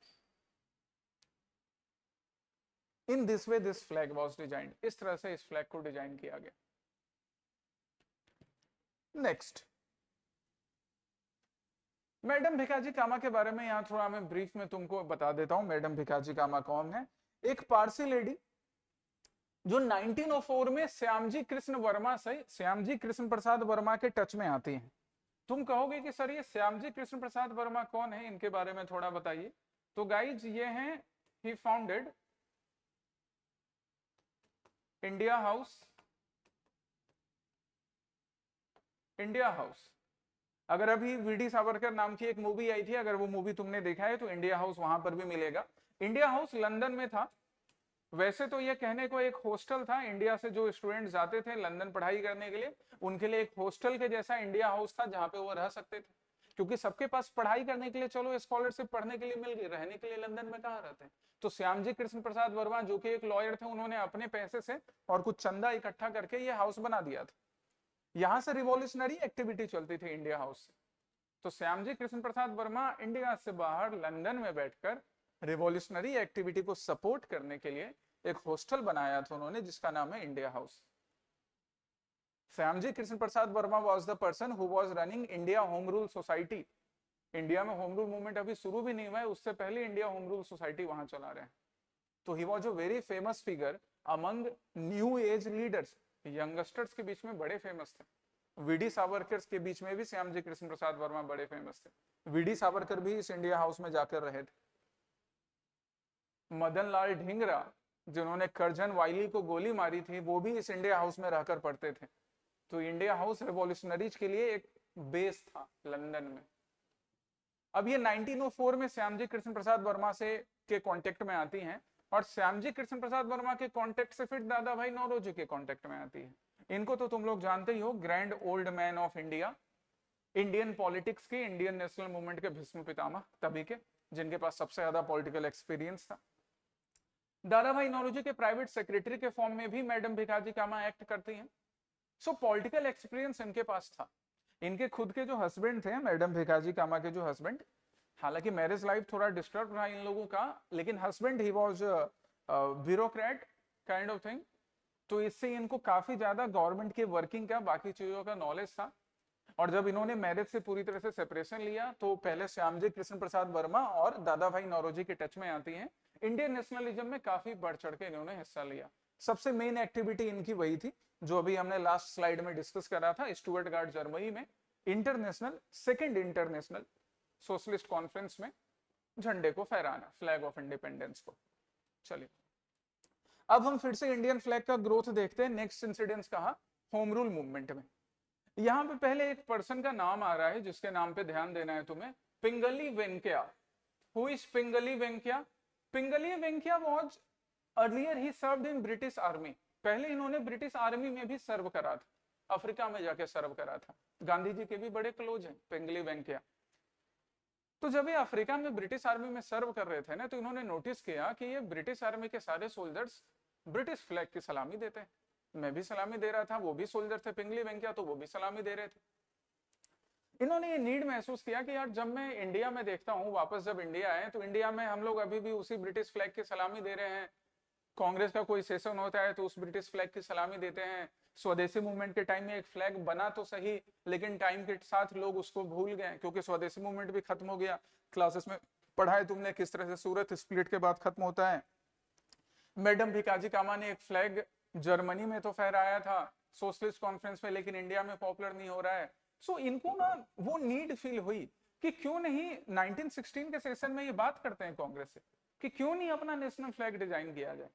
In this way this flag was designed, इस तरह से इस फ्लैग को डिजाइन किया गया। नेक्स्ट, मैडम भिकाजी कामा के बारे में यहां थोड़ा मैं ब्रीफ में तुमको बता देता हूं। मैडम भिकाजी कामा कौन है? एक पारसी लेडी जो 1904 में श्यामजी कृष्ण वर्मा से, श्यामजी कृष्ण प्रसाद वर्मा के टच में आती हैं। तुम कहोगे कि सर ये श्यामजी कृष्ण प्रसाद वर्मा कौन है, इनके बारे में थोड़ा बताइए। तो गाइज ये हैं, he founded India house, India house. अगर अभी वीडी सावरकर नाम की एक मूवी आई थी, अगर वो मूवी तुमने देखा है तो इंडिया हाउस वहां पर भी मिलेगा। इंडिया हाउस लंदन में था। वैसे तो ये कहने को एक हॉस्टल था, इंडिया से जो स्टूडेंट जाते थे लंदन पढ़ाई करने के लिए, उनके लिए एक हॉस्टल के जैसा इंडिया हाउस था जहां पे वो रह सकते थे, क्योंकि सबके पास पढ़ाई करने के लिए चलो स्कॉलरशिप पढ़ने के लिए मिल गई, रहने के लिए लंदन में कहाँ रहते हैं। तो श्यामजी कृष्ण प्रसाद वर्मा जो कि एक लॉयर थे, उन्होंने अपने पैसे से और कुछ चंदा इकट्ठा करके ये हाउस बना दिया था। यहां से रिवॉल्यूशनरी एक्टिविटी चलती थी इंडिया हाउस से। तो श्यामजी कृष्ण प्रसाद वर्मा इंडिया से बाहर लंदन में बैठकर रिवॉल्यूशनरी एक्टिविटी को सपोर्ट करने के लिए एक हॉस्टल बनाया था उन्होंने, जिसका नाम है India house. Shyamji Krishna Prasad Verma was the person who was running India home rule society. India में होम रूल मूवमेंट अभी शुरू भी नहीं हुआ है, उससे पहले इंडिया होम रूल सोसाइटी वहां चला रहे हैं। तो he was a very famous figure among new age leaders, youngsters के बीच में बड़े फेमस थे। वीडी सावरकर के बीच में भी श्यामजी कृष्ण प्रसाद वर्मा बड़े फेमस थे। वीडी सावरकर भी इस इंडिया हाउस में जाकर रहे थे। मदन लाल ढींगरा जिन्होंने करजन वाइली को गोली मारी थी, वो भी इस इंडिया हाउस में रहकर पढ़ते थे। तो इंडिया हाउस रिवॉल्यूशनरीज के लिए एक बेस था लंदन में। अब ये 1904 में श्यामजी कृष्ण प्रसाद वर्मा से के कांटेक्ट में आती हैं, और श्यामजी कृष्ण प्रसाद वर्मा के कांटेक्ट से फिर दादा भाई नौरोजी के कांटेक्ट में आती है। इनको तो तुम लोग जानते ही हो, grand old man of India, Indian politics के, इंडियन नेशनल मूवमेंट के भीष्म पितामह तभी के, जिनके पास सबसे ज्यादा पॉलिटिकल एक्सपीरियंस था। दादा भाई नौरोजी के प्राइवेट सेक्रेटरी के फॉर्म में भी मैडम भिकाजी कामा एक्ट करती हैं। सो पॉलिटिकल एक्सपीरियंस इनके पास था। इनके खुद के जो हस्बैंड थे, मैडम भिकाजी कामा के जो हस्बैंड, हालांकि मैरिज लाइफ थोड़ा डिस्टर्ब रहा इन लोगों का, लेकिन husband he was bureaucrat kind of thing. तो इससे इनको काफी ज्यादा गवर्नमेंट के वर्किंग का, बाकी चीजों का नॉलेज था। और जब इन्होंने मैरिज से पूरी तरह से सेपरेशन लिया, तो पहले श्यामजी कृष्ण प्रसाद वर्मा और दादा भाई नौरोजी के टच में आती हैं। इंडियन नेशनलिज्म में काफी बढ़ चढ़ के इन्होंने हिस्सा लिया। सबसे मेन एक्टिविटी इनकी वही थी जो अभी हमने लास्ट स्लाइड में डिस्कस करा था, स्टुअर्टगार्ड जर्मनी में international, second international socialist conference में झंडे को फहराना, फ्लैग ऑफ इंडिपेंडेंस को। चलिए अब हम फिर से इंडियन फ्लैग का ग्रोथ देखते हैं। नेक्स्ट इंसिडेंस कहा, होम रूल मूवमेंट में। यहां पे पहले एक पर्सन का नाम आ रहा है जिसके नाम पे ध्यान देना है तुम्हें, Pingali Venkayya. Who is Pingali Venkayya? Pingali Venkayya was earlier he served in British army. पहले इन्होंने ब्रिटिश आर्मी में भी सर्व करा था, अफ्रीका में जाके सर्व करा था। गांधी जी के भी बड़े क्लोज हैं पिंगली वेंकैया। तो जब ये अफ्रीका में ब्रिटिश आर्मी में सर्व कर रहे थे ना, तो इन्होंने नोटिस किया कि ये ब्रिटिश आर्मी के सारे सोल्जर्स ब्रिटिश फ्लैग की सलामी देते हैं। मैं भी सलामी दे रहा था, वो भी सोल्जर थे पिंगली वेंकैया, तो वो भी सलामी दे रहे थे। इन्होंने ये नीड महसूस किया कि यार जब मैं इंडिया में देखता हूँ, वापस जब इंडिया आए तो इंडिया में हम लोग अभी भी उसी ब्रिटिश फ्लैग की सलामी दे रहे हैं। कांग्रेस का कोई सेशन होता है तो उस ब्रिटिश फ्लैग की सलामी देते हैं। स्वदेशी मूवमेंट के टाइम में एक फ्लैग बना तो सही, लेकिन टाइम के साथ लोग उसको भूल गए क्योंकि स्वदेशी मूवमेंट भी खत्म हो गया। क्लासेस में पढ़ाए तुमने किस तरह से सूरत स्प्लिट के बाद खत्म होता है। मैडम भिकाजी कामा ने एक फ्लैग जर्मनी में तो फहराया था सोशलिस्ट कॉन्फ्रेंस में, लेकिन इंडिया में पॉपुलर नहीं हो रहा है। सो इनको ना वो नीड फील हुई कि क्यों नहीं 1916 के सेशन में ये बात करते हैं कांग्रेस से कि क्यों नहीं अपना नेशनल फ्लैग डिजाइन किया जाए।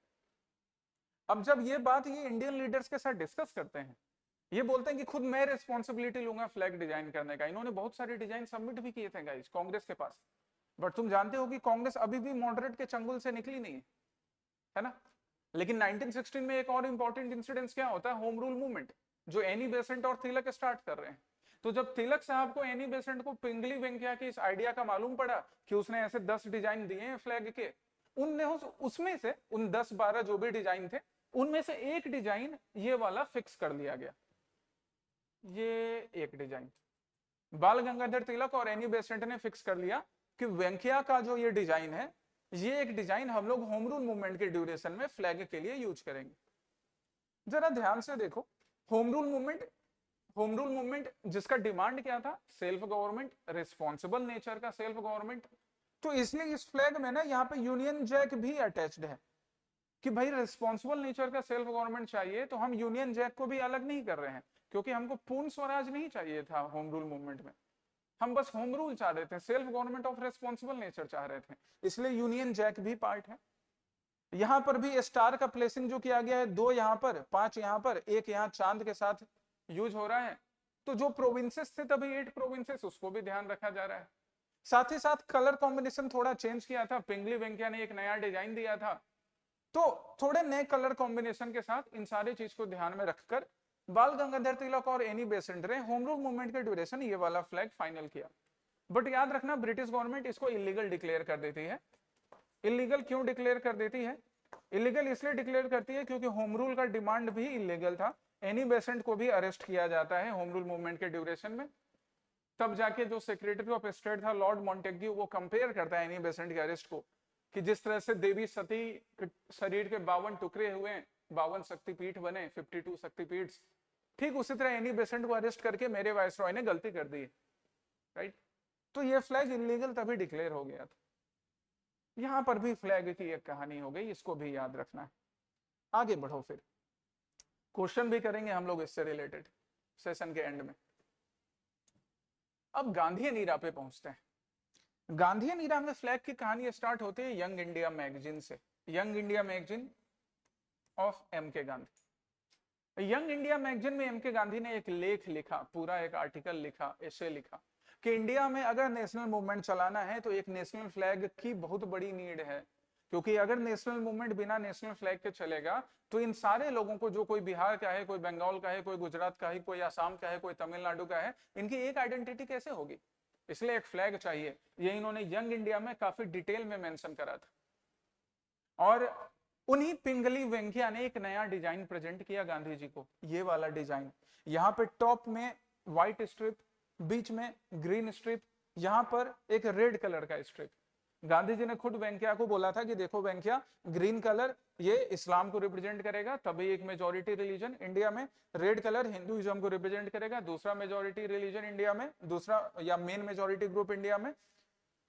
अब जब ये बात ये इंडियन लीडर्स के साथ डिस्कस करते हैं, ये बोलते हैं कि खुद मैं रिस्पॉन्सिबिलिटी लूंगा फ्लैग डिजाइन करने का। इन्होंने बहुत सारे डिजाइन सबमिट भी किए थे गाइस कांग्रेस के पास, बट तुम जानते हो कि कांग्रेस अभी भी मॉडरेट के चंगुल से निकली नहीं है ना। लेकिन 1916 में एक और इंपॉर्टेंट इंसिडेंस क्या होता है, होम रूल मूवमेंट, जो एनी बेसेंट और तिलक स्टार्ट कर रहे हैं। तो जब तिलक साहब को एनी बेसेंट को पिंगली वेंकैया के इस आइडिया का मालूम पड़ा कि उसने ऐसे 10 डिजाइन दिए हैं फ्लैग के, उनने उसमें से उन 10-12 जो भी डिजाइन थे उनमें से एक डिजाइन ये वाला फिक्स कर लिया गया। ये एक डिजाइन बाल गंगाधर तिलक और एनी बेसेंट ने फिक्स कर लिया कि वेंकैया का जो ये डिजाइन है, ये एक डिजाइन हम लोग होम रूल मूवमेंट के ड्यूरेशन में फ्लैग के लिए यूज करेंगे। जरा ध्यान से देखो, होम रूल मूवमेंट जिसका डिमांड क्या था, सेल्फ गवर्नमेंट, रिस्पॉन्सिबल नेचर का सेल्फ गवर्नमेंट। तो इसलिए इस फ्लैग में ना यहाँ पे यूनियन जैक भी अटैच्ड है कि भाई रिस्पॉन्सिबल नेचर का सेल्फ गवर्नमेंट चाहिए, तो हम यूनियन जैक को भी अलग नहीं कर रहे हैं क्योंकि हमको पूर्ण स्वराज नहीं चाहिए था होम रूल मूवमेंट में। हम बस होम रूल चाह रहे थे, self government of responsible nature चाह रहे थे, इसलिए यूनियन जैक भी पार्ट है। यहां पर भी स्टार का प्लेसिंग जो किया गया है, 2 यहां पर, 5 यहां पर, एक यहां चांद के साथ यूज हो रहा है। तो जो प्रोविंसेस थे तभी 8 प्रोविंसेस, उसको भी ध्यान रखा जा रहा है। साथ ही साथ कलर कॉम्बिनेशन थोड़ा चेंज किया था, पिंगली वेंकैया ने एक नया डिजाइन दिया था, तो थोड़े नए कलर कॉम्बिनेशन के साथ इन सारी चीज को ध्यान में रखकर बाल गंगाधर तिलक और एनी बेसेंट ने होम रूल मूवमेंट के ड्यूरेशन ये वाला फ्लैग फाइनल किया। बट याद रखना ब्रिटिश गवर्नमेंट इसको इलीगल डिक्लेयर कर देती है। इलीगल क्यों डिक्लेयर कर देती है? इलीगल इसलिए डिक्लेयर करती है क्योंकि होम रूल का डिमांड भी इलीगल था। एनी बेसेंट को भी अरेस्ट किया जाता है होम रूल मूवमेंट के ड्यूरेशन में। तब जाके जो सेक्रेटरी ऑफ स्टेट था लॉर्ड मॉन्टेग्यू, वो कंपेयर करता है एनी बेसेंट के अरेस्ट को कि जिस तरह से देवी सती शरीर के 52 टुकड़े हुए, 52 शक्तिपीठ बने, 52 शक्तिपीठ, ठीक उसी तरह एनी बेसेंट को अरेस्ट करके मेरे वायसरॉय ने गलती कर दी, राइट। तो ये फ्लैग इलीगल तभी डिक्लेयर हो गया था। यहां पर भी फ्लैग की एक कहानी हो गई, इसको भी याद रखना है। आगे बढ़ो, फिर क्वेश्चन भी करेंगे हम लोग इससे रिलेटेड सेशन के एंड में। अब गांधीयन ईरा पे पहुंचते हैं। गांधीयन ईरा में फ्लैग की कहानी स्टार्ट होती है यंग इंडिया मैगजीन से, young India magazine of MK. Gandhi. Young India magazine में एम.के. गांधी ने एक लेख लिखा, पूरा एक आर्टिकल लिखा, एसे लिखा कि इंडिया में अगर नेशनल मूवमेंट चलाना है तो एक नेशनल फ्लैग की बहुत बड़ी नीड है, क्योंकि अगर नेशनल मूवमेंट बिना नेशनल फ्लैग के चलेगा तो इन सारे लोगों को, जो कोई बिहार का है, कोई बंगाल का है, कोई गुजरात का है, कोई आसाम का है, कोई तमिलनाडु का है, इनकी एक आइडेंटिटी कैसे होगी? इसलिए एक फ्लैग चाहिए। ये इन्होंने यंग इंडिया में काफी डिटेल में मेंशन करा था। और उन्हीं पिंगली वेंकैया ने एक नया डिजाइन प्रेजेंट किया गांधी जी को, ये वाला डिजाइन। यहाँ पे टॉप में व्हाइट स्ट्रिप, बीच में ग्रीन स्ट्रिप, यहाँ पर एक रेड कलर का स्ट्रिप। गांधी जी ने खुद वेंकैया को बोला था कि देखो वेंकैया, ग्रीन कलर ये इस्लाम को रिप्रेजेंट करेगा, तभी एक मेजॉरिटी रिलीजन इंडिया में। रेड कलर हिंदुइज्म को रिप्रेजेंट करेगा, दूसरा मेजॉरिटी रिलीजन इंडिया में, दूसरा या मेन मेजॉरिटी ग्रुप इंडिया में।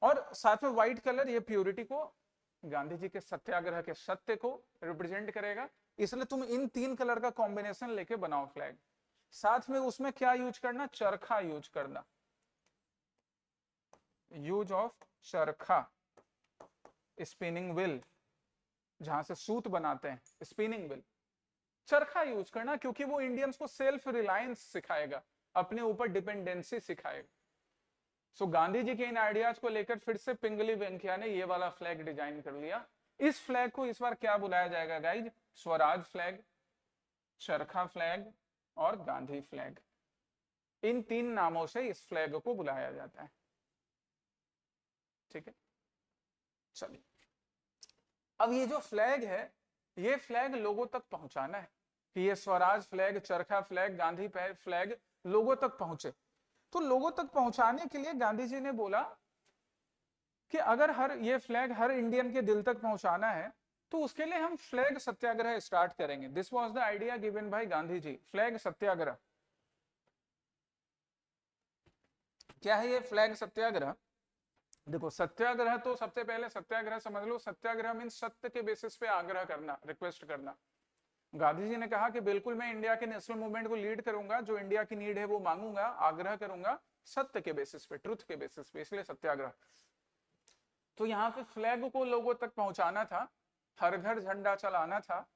और साथ में व्हाइट कलर ये प्योरिटी को, गांधी जी के सत्याग्रह के सत्य को रिप्रेजेंट करेगा। इसलिए तुम इन 3 कलर का कॉम्बिनेशन लेके बनाओ फ्लैग। साथ में उसमें क्या यूज करना? चरखा यूज करना, यूज ऑफ चरखा, स्पिनिंग व्हील, जहां से सूत बनाते हैं, स्पिनिंग व्हील, चरखा यूज करना, क्योंकि वो इंडियंस को सेल्फ रिलायंस सिखाएगा, अपने ऊपर डिपेंडेंसी सिखाएगा। सो गांधी जी के इन आइडियाज को लेकर फिर से पिंगली वेंकैया ने ये वाला फ्लैग डिजाइन कर लिया। इस फ्लैग को इस बार क्या बुलाया जाएगा गाइज? स्वराज फ्लैग, चरखा फ्लैग और गांधी फ्लैग। इन 3 नामों से इस फ्लैग को बुलाया जाता है, ठीक है। चलिए, अब ये जो फ्लैग है, ये फ्लैग लोगों तक पहुंचाना है कि ये स्वराज फ्लैग, चरखा फ्लैग, गांधी फ्लैग लोगों तक पहुंचे। तो लोगों तक पहुंचाने के लिए गांधी जी ने बोला कि अगर ये फ्लैग हर इंडियन के दिल तक पहुंचाना है तो उसके लिए हम फ्लैग सत्याग्रह स्टार्ट करेंगे। This was the idea given by Gandhi ji, flag satyagraha. क्या है ये फ्लैग सत्याग्रह? देखो, सत्याग्रह तो सबसे पहले सत्याग्रह समझ लो, सत्याग्रह मीन सत्य के बेसिस पे आग्रह करना, रिक्वेस्ट करना। गांधी जी ने कहा कि बिल्कुल मैं इंडिया के नेशनल मूवमेंट को लीड करूंगा, जो इंडिया की नीड है वो मांगूंगा, आग्रह करूंगा सत्य के बेसिस पे, ट्रुथ के बेसिस पे, इसलिए सत्याग्रह। तो यहाँ पे फ्लैग को लोगों तक पहुंचाना था, हर घर झंडा चलाना था,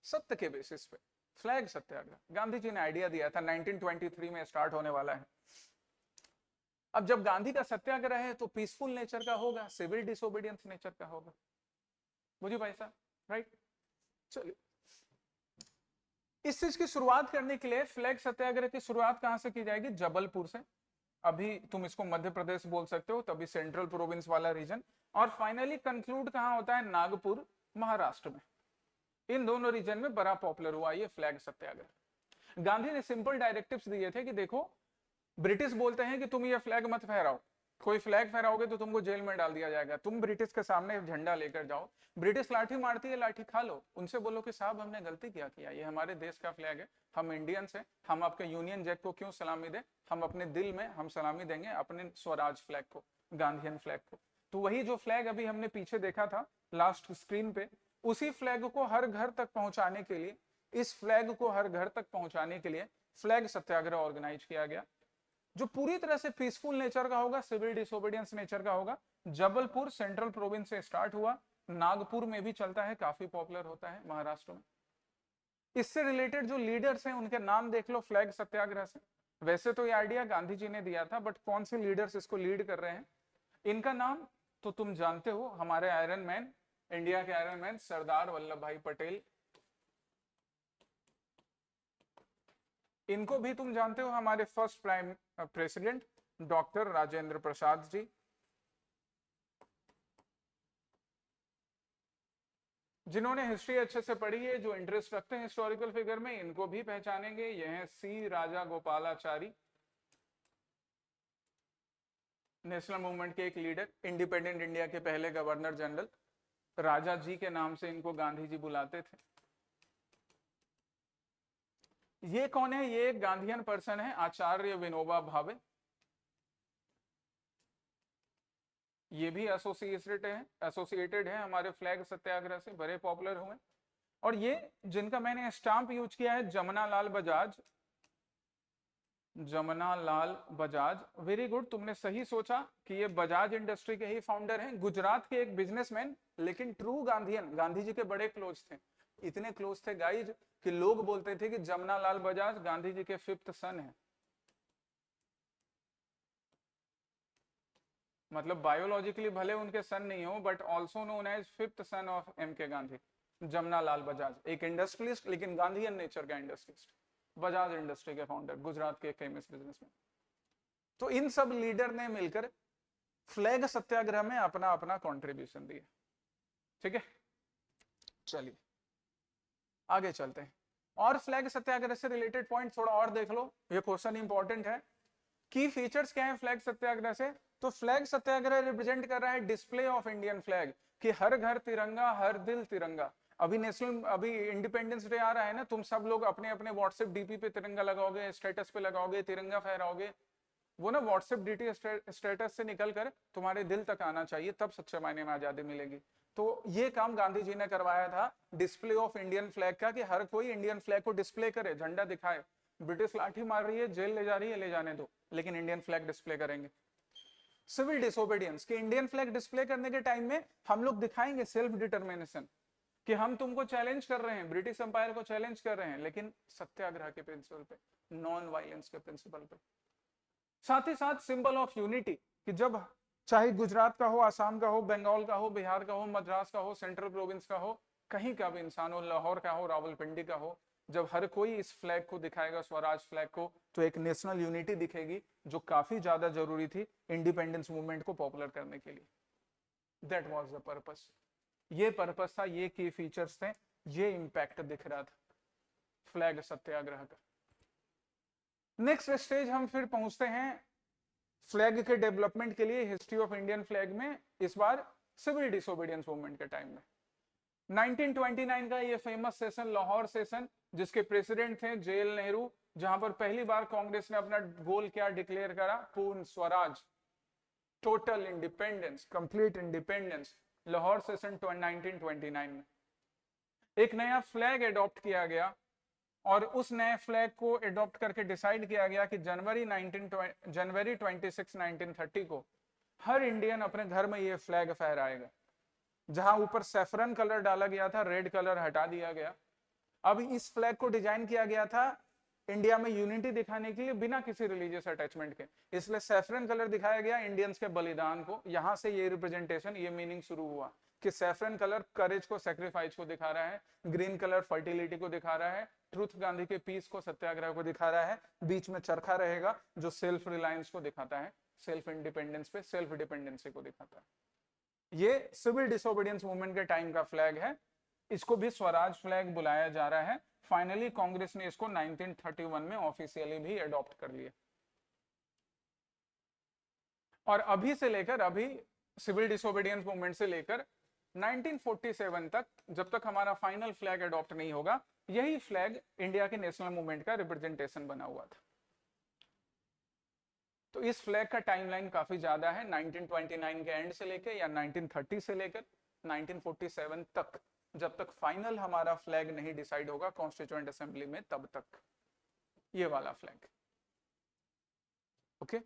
सत्य के बेसिस पे, फ्लैग सत्याग्रह। गांधी जी ने आइडिया दिया था, 1923 में स्टार्ट होने वाला है। अब जब गांधी का सत्याग्रह है तो पीसफुल नेचर का होगा, सिविल डिसोबीडियंस नेचर का होगा। बुझे भाई साहब? राइट। चलिए, इस चीज की शुरुआत करने के लिए फ्लैग सत्याग्रह की शुरुआत कहां से की जाएगी? जबलपुर से। अभी तुम इसको मध्य प्रदेश बोल सकते हो, तभी सेंट्रल प्रोविंस वाला रीजन। और फाइनली कंक्लूड कहां होता है? नागपुर, महाराष्ट्र में। इन दोनों रीजन में बड़ा पॉपुलर हुआ ये फ्लैग सत्याग्रह। गांधी ने सिंपल डायरेक्टिव्स दिए थे कि देखो, ब्रिटिश बोलते हैं कि तुम ये फ्लैग मत फहराओ, कोई फ्लैग फहराओगे तो तुमको जेल में डाल दिया जाएगा, तुम ब्रिटिश के सामने झंडा लेकर जाओ, ब्रिटिश लाठी मारती है, लाठी खा लो, उनसे बोलो कि साहब हमने गलती क्या किया, ये हमारे देश का फ्लैग है, हम इंडियंस हैं, हम आपके यूनियन जैक को क्यों सलामी दें, हम अपने दिल में हम सलामी देंगे अपने स्वराज फ्लैग को, गांधीयन फ्लैग को। तो वही जो फ्लैग अभी हमने पीछे देखा था लास्ट स्क्रीन पे, उसी फ्लैग को हर घर तक पहुंचाने के लिए, इस फ्लैग को हर घर तक पहुंचाने के लिए फ्लैग सत्याग्रह ऑर्गेनाइज किया गया, जो पूरी तरह से पीसफुल नेचर का होगा, सिविल डिसोबीडियंस नेचर का होगा। जबलपुर सेंट्रल प्रोविंस से स्टार्ट हुआ, नागपुर में भी चलता है, काफी पॉपुलर होता है महाराष्ट्र में। इससे रिलेटेड जो लीडर्स हैं उनके नाम देख लो फ्लैग सत्याग्रह से। वैसे तो ये आइडिया गांधी जी ने दिया था, बट कौन से लीडर्स इसको लीड कर रहे हैं, इनका नाम तो तुम जानते हो, हमारे आयरन मैन, इंडिया के iron man Sardar Vallabhbhai Patel. इनको भी तुम जानते हो, हमारे first prime president doctor Rajendra Prasad ji. जिन्होंने हिस्ट्री अच्छे से पढ़ी है, जो इंटरेस्ट रखते हैं हिस्टोरिकल फिगर में, इनको भी पहचानेंगे। ये हैं सी राजा गोपालाचारी, नेशनल मूवमेंट के एक लीडर, इंडिपेंडेंट इंडिया के पहले गवर्नर जनरल, राजा जी के नाम से इनको गांधी जी बुलाते थे। ये कौन है? ये एक गांधीयन पर्सन है, आचार्य विनोबा भावे। ये भी एसोसिएटेड है हमारे फ्लैग सत्याग्रह से, बड़े पॉपुलर हुए। और ये जिनका मैंने स्टाम्प यूज किया है, जमना लाल बजाज, जमना लाल बजाज, वेरी गुड, तुमने सही सोचा कि ये बजाज इंडस्ट्री के ही फाउंडर हैं, गुजरात के एक बिजनेसमैन, लेकिन ट्रू गांधीयन, गांधी जी के बड़े क्लोज थे, इतने क्लोज थे गाइज कि लोग बोलते थे कि जमना लाल बजाज गांधी जी के 5th सन है, मतलब बायोलॉजिकली भले उनके सन नहीं हो, but also known as 5th son of M K Gandhi, Jamna Lal Bajaj, एक इंडस्ट्रियलिस्ट, लेकिन गांधीयन नेचर का इंडस्ट्रियलिस्ट, बजाज इंडस्ट्री के फाउंडर, गुजरात के फेमस बिजनेसमैन। तो इन सब लीडर ने मिलकर फ्लैग सत्याग्रह में अपना अपना कंट्रीब्यूशन दिया। ठीक है, चलिए आगे चलते हैं, और फ्लैग सत्याग्रह से रिलेटेड पॉइंट थोड़ा और देख लो, ये क्वेश्चन इंपॉर्टेंट है। की फीचर्स क्या है फ्लैग सत्याग्रह से? तो फ्लैग सत्याग्रह रिप्रेजेंट कर रहा है डिस्प्ले ऑफ इंडियन फ्लैग, कि हर घर तिरंगा, हर दिल तिरंगा। अभी इंडिपेंडेंस डे आ रहा है ना, तुम सब लोग अपने अपने व्हाट्सएप डीपी पे तिरंगा लगाओगे, स्टेटस पे लगाओगे, तिरंगा फहराओगे, वो ना व्हाट्सएप डीटी स्टेटस से निकलकर तुम्हारे दिल तक आना चाहिए, तब सच्चे मायने में आजादी मिलेगी। तो ये काम गांधी जी ने करवाया था, डिस्प्ले ऑफ इंडियन फ्लैग का, कि हर कोई इंडियन फ्लैग को डिस्प्ले करे, झंडा दिखाए। ब्रिटिश लाठी मार रही है, जेल ले जा रही है, ले जाने दो, लेकिन इंडियन फ्लैग डिस्प्ले करेंगे। सिविल डिसोबीडियंस, कि इंडियन फ्लैग डिस्प्ले करने के टाइम में हम लोग दिखाएंगे सेल्फ डिटर्मिनेशन, कि हम तुमको चैलेंज कर रहे हैं, ब्रिटिश एम्पायर को चैलेंज कर रहे हैं, लेकिन सत्याग्रह के प्रिंसिपल पे, नॉन वायलेंस के प्रिंसिपल पे। साथ ही साथ सिंबल ऑफ यूनिटी, कि जब चाहे गुजरात का हो, आसाम का हो, बंगाल का हो, बिहार का हो, मद्रास का हो, सेंट्रल प्रोविंस का हो, कहीं का भी इंसान हो, लाहौर का हो, रावलपिंडी का हो, जब हर कोई इस फ्लैग को दिखाएगा, स्वराज फ्लैग को, तो एक नेशनल यूनिटी दिखेगी, जो काफी ज्यादा जरूरी थी इंडिपेंडेंस मूवमेंट को पॉपुलर करने के लिए। दैट वाज द पर्पस, ये पर्पस था, ये की फीचर्स थे, ये इंपैक्ट दिख रहा था फ्लैग सत्याग्रह का। नेक्स्ट स्टेज हम फिर पहुंचते हैं फ्लैग के डेवलपमेंट के लिए हिस्ट्री ऑफ इंडियन फ्लैग में इस बार सिविल डिसोबीडियंस मूवमेंट के टाइम में 1929 का ये फेमस सेशन, लाहौर सेशन, जिसके प्रेसिडेंट थे जेएल नेहरू, जहां पर पहली बार कांग्रेस ने अपना गोल क्या डिक्लेयर करा, पूर्ण Swaraj, total independence, complete independence. Lahore session 1929 में एक नया फ्लैग एडॉप्ट किया गया और उस नए फ्लैग को एडॉप्ट करके डिसाइड किया गया कि जनवरी 26 1930 को हर इंडियन अपने घर में ये फ्लैग फहराएगा। जहां ऊपर सैफरन कलर डाला गया था, रेड कलर हटा दिया गया। अब इस फ्लैग को डिजाइन किया गया था इंडिया में यूनिटी दिखाने के लिए बिना किसी रिलीजियस अटैचमेंट के, इसलिए सैफरन कलर दिखाया गया इंडियंस के बलिदान को। यहां से ये रिप्रेजेंटेशन, ये मीनिंग शुरू हुआ कि सैफरन कलर करेज को, सैक्रिफाइस को दिखा रहा है, ग्रीन कलर फर्टिलिटी को दिखा रहा है, ट्रुथ गांधी के पीस को, सत्याग्रह को दिखा रहा है, बीच में चरखा रहेगा जो सेल्फ रिलायंस को दिखाता है, सेल्फ इंडिपेंडेंस पे, सेल्फ डिपेंडेंसी को दिखाता है। ये सिविल डिसोबीडियंस मूवमेंट के टाइम का फ्लैग है, इसको भी स्वराज फ्लैग बुलाया जा रहा है। फाइनली कांग्रेस ने इसको 1931 में ऑफिशियली भी अडॉप्ट कर लिया। और अभी से लेकर, अभी सिविल डिसोबीडियंस मूवमेंट से लेकर 1947 तक, जब तक हमारा फाइनल फ्लैग अडॉप्ट नहीं होगा, यही फ्लैग इंडिया के नेशनल मूवमेंट का रिप्रेजेंटेशन बना हुआ था। तो इस फ्लैग का टाइमलाइन काफी ज्यादा है, 1929 के एंड से लेकर या 1930 से लेकर 1947 तक, जब तक फाइनल हमारा फ्लैग नहीं डिसाइड होगा कॉन्स्टिट्यूएंट असेंबली में, तब तक ये वाला फ्लैग। ओके,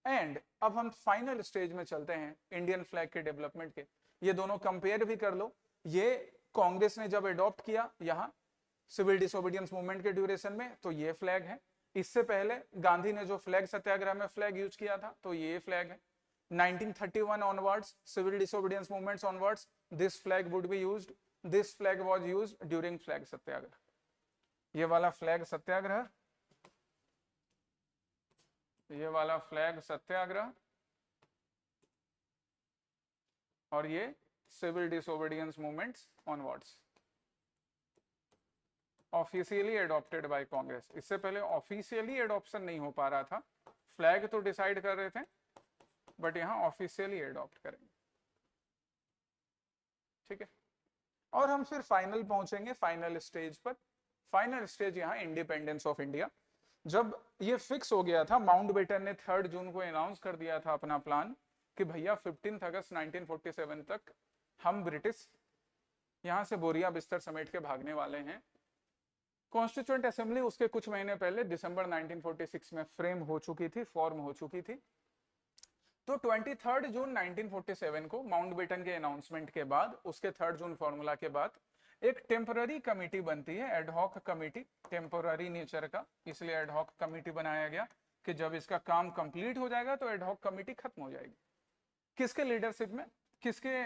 एंड अब हम फाइनल स्टेज में चलते हैं इंडियन फ्लैग के डेवलपमेंट के। ये दोनों कंपेयर भी कर लो। ये कांग्रेस ने जब अडॉप्ट किया यहाँ सिविल डिसोबीडियंस मूवमेंट के ड्यूरेशन में, तो ये फ्लैग है। इससे पहले गांधी ने जो फ्लैग सत्याग्रह में फ्लैग यूज किया था, तो ये फ्लैग है। 1931 onwards, civil disobedience movements onwards, this flag would be used. This flag was used during flag सत्याग्रह। ये वाला फ्लैग सत्याग्रह, ये वाला फ्लैग सत्याग्रह, और ये civil disobedience movements onwards, officially adopted by Congress. इससे पहले ऑफिशियली एडॉप्शन नहीं हो पा रहा था, फ्लैग तो डिसाइड कर रहे थे, बट यहां ऑफिशियली एडॉप्ट करेंगे। ठीक है, और हम फिर फाइनल पहुंचेंगे, फाइनल स्टेज पर। फाइनल स्टेज यहाँ इंडिपेंडेंस ऑफ इंडिया। जब ये फिक्स हो गया था, माउंटबेटन ने 3 जून को अनाउंस कर दिया था अपना प्लान कि भैया 15 अगस्त 1947 तक हम ब्रिटिश यहां से बोरिया बिस्तर समेट के भागने वाले हैं। कॉन्स्टिट्यूएंट असेंबली उसके कुछ महीने पहले दिसंबर 1946 में फ्रेम हो चुकी थी, फॉर्म हो चुकी थी। तो 23 जून 1947 को माउंटबेटन के अनाउंसमेंट के बाद, उसके 3 जून फॉर्मूला के बाद, एक टेम्पररी कमेटी बनती है, एडहॉक कमेटी, टेम्पररी नेचर का, इसलिए एडहॉक कमेटी बनाया गया कि जब इसका काम कंप्लीट हो जाएगा तो एडहॉक कमेटी खत्म हो जाएगी। किसके लीडरशिप में, किसके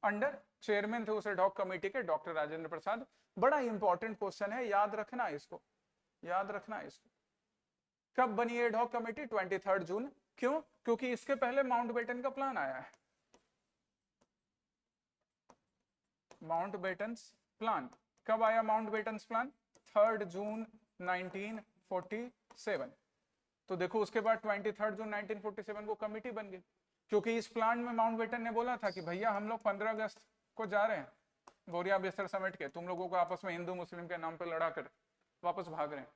अंडर? चेयरमैन थे उस एडहॉक कमेटी के डॉक्टर राजेंद्र प्रसाद। बड़ा इंपॉर्टेंट क्वेश्चन है, याद रखना इसको, याद रखना इसको। कब बनी एडहॉक कमेटी? 23 जून। क्यों? क्योंकि इसके पहले माउंटबेटन का प्लान आया है। माउंटबेटन प्लान कब आया? माउंटबेटन प्लान 3 जून 1947। तो देखो उसके बाद 23 जून 1947 को कमेटी बन गई, क्योंकि इस प्लान में माउंटबेटन ने बोला था कि भैया हम लोग 15 अगस्त को जा रहे हैं बोरिया बिस्तर समेट के, तुम लोगों को आपस में हिंदू मुस्लिम के नाम पर लड़ा कर वापस भाग रहे हैं।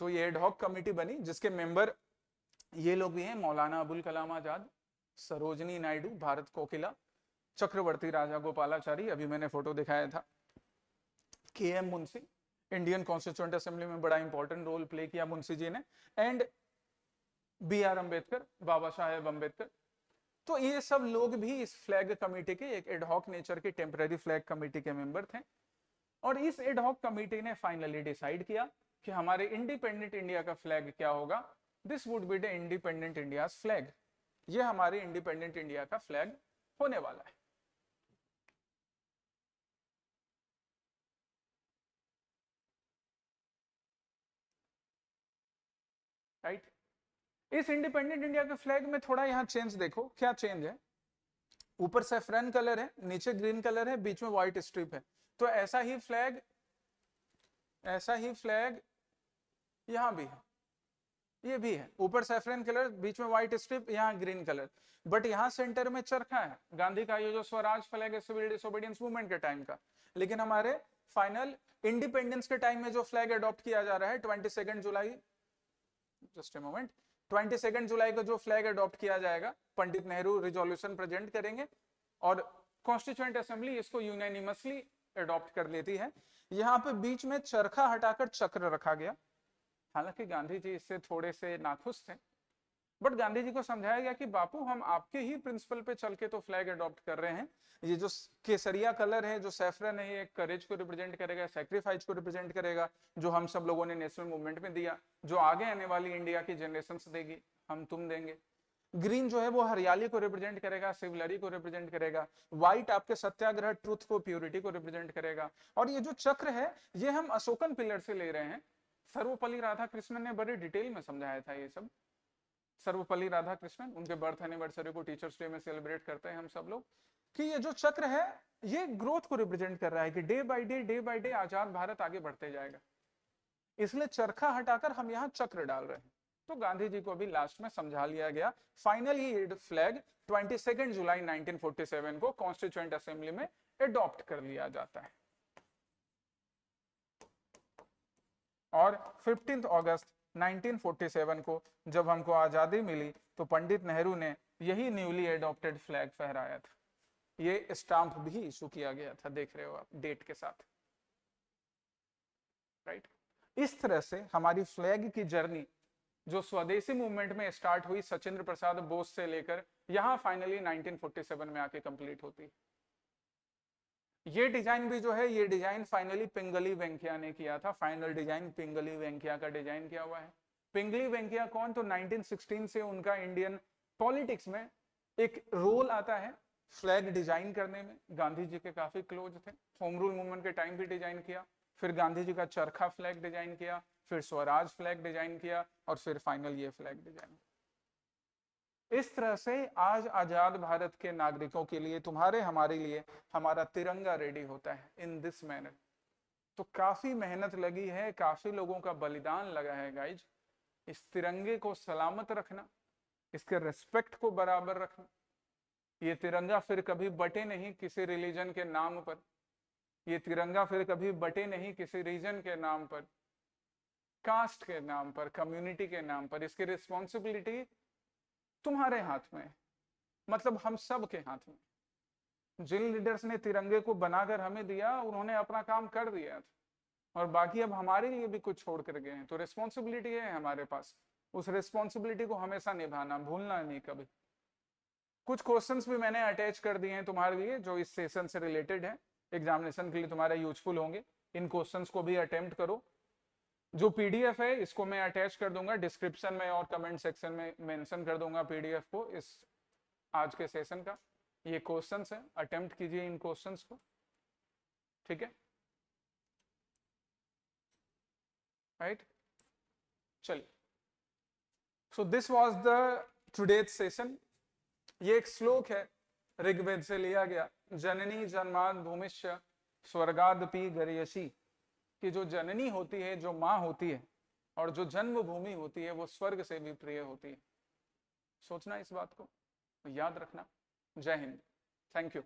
तो ये एडहॉक कमेटी बनी, जिसके मेंबर ये लोग भी हैं, मौलाना अबुल कलाम आजाद, सरोजनी नायडू, भारत कोकिला, चक्रवर्ती राजा गोपालाचारी, अभी मैंने फोटो दिखाया था, KM. Munshi, Indian constituent assembly में बड़ा इंपॉर्टेंट रोल प्ले किया मुंशी जी ने, एंड बी.आर. अम्बेडकर, बाबा साहेब अम्बेडकर। तो ये सब लोग भी इस फ्लैग कमेटी के, एक एडहॉक नेचर की टेम्पररी फ्लैग कमेटी के मेंबर थे। और इस एडहॉक कमेटी ने फाइनली डिसाइड किया कि हमारे इंडिपेंडेंट इंडिया का फ्लैग क्या होगा। This would be the independent India's flag. ये हमारे इंडिपेंडेंट इंडिया का फ्लैग होने वाला है। राइट? इस इंडिपेंडेंट इंडिया के फ्लैग में थोड़ा यहां चेंज देखो, क्या चेंज है? ऊपर सैफरन कलर है, नीचे ग्रीन कलर है, बीच में व्हाइट स्ट्रिप है। तो ऐसा ही फ्लैग यहां भी है। ये भी है, ऊपर सैफरन कलर, बीच में व्हाइट स्ट्रिप, यहाँ ग्रीन कलर, बट यहाँ सेंटर में चरखा है गांधी का, ये जो स्वराज फ्लैग है सिविल डिसोबीडियंस मूवमेंट के टाइम का। लेकिन हमारे फाइनल इंडिपेंडेंस के टाइम में जो फ्लैग अडॉप्ट किया जा रहा है 22 जुलाई, जस्ट ए मोमेंट, 22 जुलाई को जो फ्लैग अडॉप्ट किया जाएगा, पंडित नेहरू रिजोल्यूशन प्रेजेंट करेंगे और कॉन्स्टिट्यूएंट असेंबली इसको यूनानिमसली अडॉप्ट कर लेती है। यहाँ पे बीच में चरखा हटाकर चक्र रखा गया। हालांकि गांधी जी इससे थोड़े से नाखुश थे, बट गांधी जी को समझाया गया कि बापू हम आपके ही प्रिंसिपल पे चल के तो फ्लैग अडॉप्ट कर रहे हैं। ये जो केसरिया कलर है, जो सैफरन है, ये करेज को रिप्रेजेंट करेगा, सैक्रिफाइस को रिप्रेजेंट करेगा, जो हम सब लोगों ने नेशनल मूवमेंट में दिया, जो आगे आने वाली इंडिया की जनरेशन देगी, हम तुम देंगे। ग्रीन जो है वो हरियाली को रिप्रेजेंट करेगा, सिविलरी को रिप्रेजेंट करेगा। व्हाइट आपके सत्याग्रह, ट्रुथ को, प्योरिटी को रिप्रेजेंट करेगा। और ये जो चक्र है ये हम अशोकन पिलर से ले रहे हैं। सर्वपल्ली राधाकृष्णन ने बड़ी डिटेल में समझाया था ये सब। सर्वपल्ली राधाकृष्णन, उनके बर्थ एनिवर्सरी को टीचर्स डे में सेलिब्रेट करते हैं हम सब लोग, कि ये जो चक्र है ये ग्रोथ को रिप्रेजेंट कर रहा है कि डे बाय डे आजाद भारत आगे बढ़ते जाएगा। इसलिए चरखा हटाकर हम यहाँ चक्र डाल रहे हैं। तो गांधी जी को भी लास्ट में समझा लिया गया। फाइनली ये फ्लैग 22 जुलाई 1947 को कॉन्स्टिट्यूएंट असेंबली में अडॉप्ट कर लिया जाता है। और 15 अगस्त 1947 को जब हमको आजादी मिली तो पंडित नेहरू ने यही न्यूली एडॉप्टेड फ्लैग फहराया था। ये स्टाम्प भी इशू किया गया था, देख रहे हो आप डेट के साथ, राइट। इस तरह से हमारी फ्लैग की जर्नी जो स्वदेशी मूवमेंट में स्टार्ट हुई सचिंद्र प्रसाद बोस से लेकर यहां फाइनली 1947 में आके कंप्लीट होती है। ये डिजाइन भी जो है, ये डिजाइन फाइनली पिंगली वेंकैया ने किया था। फाइनल डिजाइन पिंगली वेंकैया का डिजाइन किया हुआ है। पिंगली वेंकैया कौन, तो 1916 से उनका इंडियन पॉलिटिक्स में एक रोल आता है फ्लैग डिजाइन करने में। गांधी जी के काफी क्लोज थे, होम रूल मूवमेंट के टाइम भी डिजाइन किया, फिर गांधी जी का चरखा फ्लैग डिजाइन किया, फिर स्वराज फ्लैग डिजाइन किया, और फिर फाइनल ये फ्लैग डिजाइन। इस तरह से आज आजाद भारत के नागरिकों के लिए, तुम्हारे हमारे लिए, हमारा तिरंगा रेडी होता है इन दिस मैनर। तो काफी मेहनत लगी है, काफी लोगों का बलिदान लगा है गाइज, इस तिरंगे को सलामत रखना, इसके रेस्पेक्ट को बराबर रखना। ये तिरंगा फिर कभी बटे नहीं किसी रिलीजन के नाम पर, ये तिरंगा फिर कभी बटे नहीं किसी रीजन के नाम पर, कास्ट के नाम पर, कम्युनिटी के नाम पर। इसकी रिस्पॉन्सिबिलिटी तुम्हारे हाथ में, मतलब हम सब के हाथ में। जिन लीडर्स ने तिरंगे को बनाकर हमें दिया उन्होंने अपना काम कर दिया था, और बाकी अब हमारे लिए भी कुछ छोड़ कर गए हैं। तो रिस्पॉन्सिबिलिटी है हमारे पास, उस रिस्पॉन्सिबिलिटी को हमेशा निभाना, भूलना नहीं कभी। कुछ क्वेश्चंस भी मैंने अटैच कर दिए हैं तुम्हारे लिए जो इस सेशन से रिलेटेड है, एग्जामिनेशन के लिए तुम्हारे यूजफुल होंगे। इन क्वेश्चंस को भी अटेम्प्ट करो। जो पीडीएफ है इसको मैं अटैच कर दूंगा डिस्क्रिप्शन में और कमेंट सेक्शन में मेंशन कर दूंगा पीडीएफ को इस आज के सेशन का। ये क्वेश्चंस है, अटेम्प्ट कीजिए इन क्वेश्चंस को, ठीक है, राइट। चलिए, so this was the today's session. ये एक श्लोक है ऋग्वेद से लिया गया, जननी जन्माद भूमिष्य स्वर्गादपि गरीयसी, कि जो जननी होती है, जो माँ होती है, और जो जन्मभूमि होती है वो स्वर्ग से भी प्रिय होती है। सोचना इस बात को, याद रखना। जय हिंद, थैंक यू।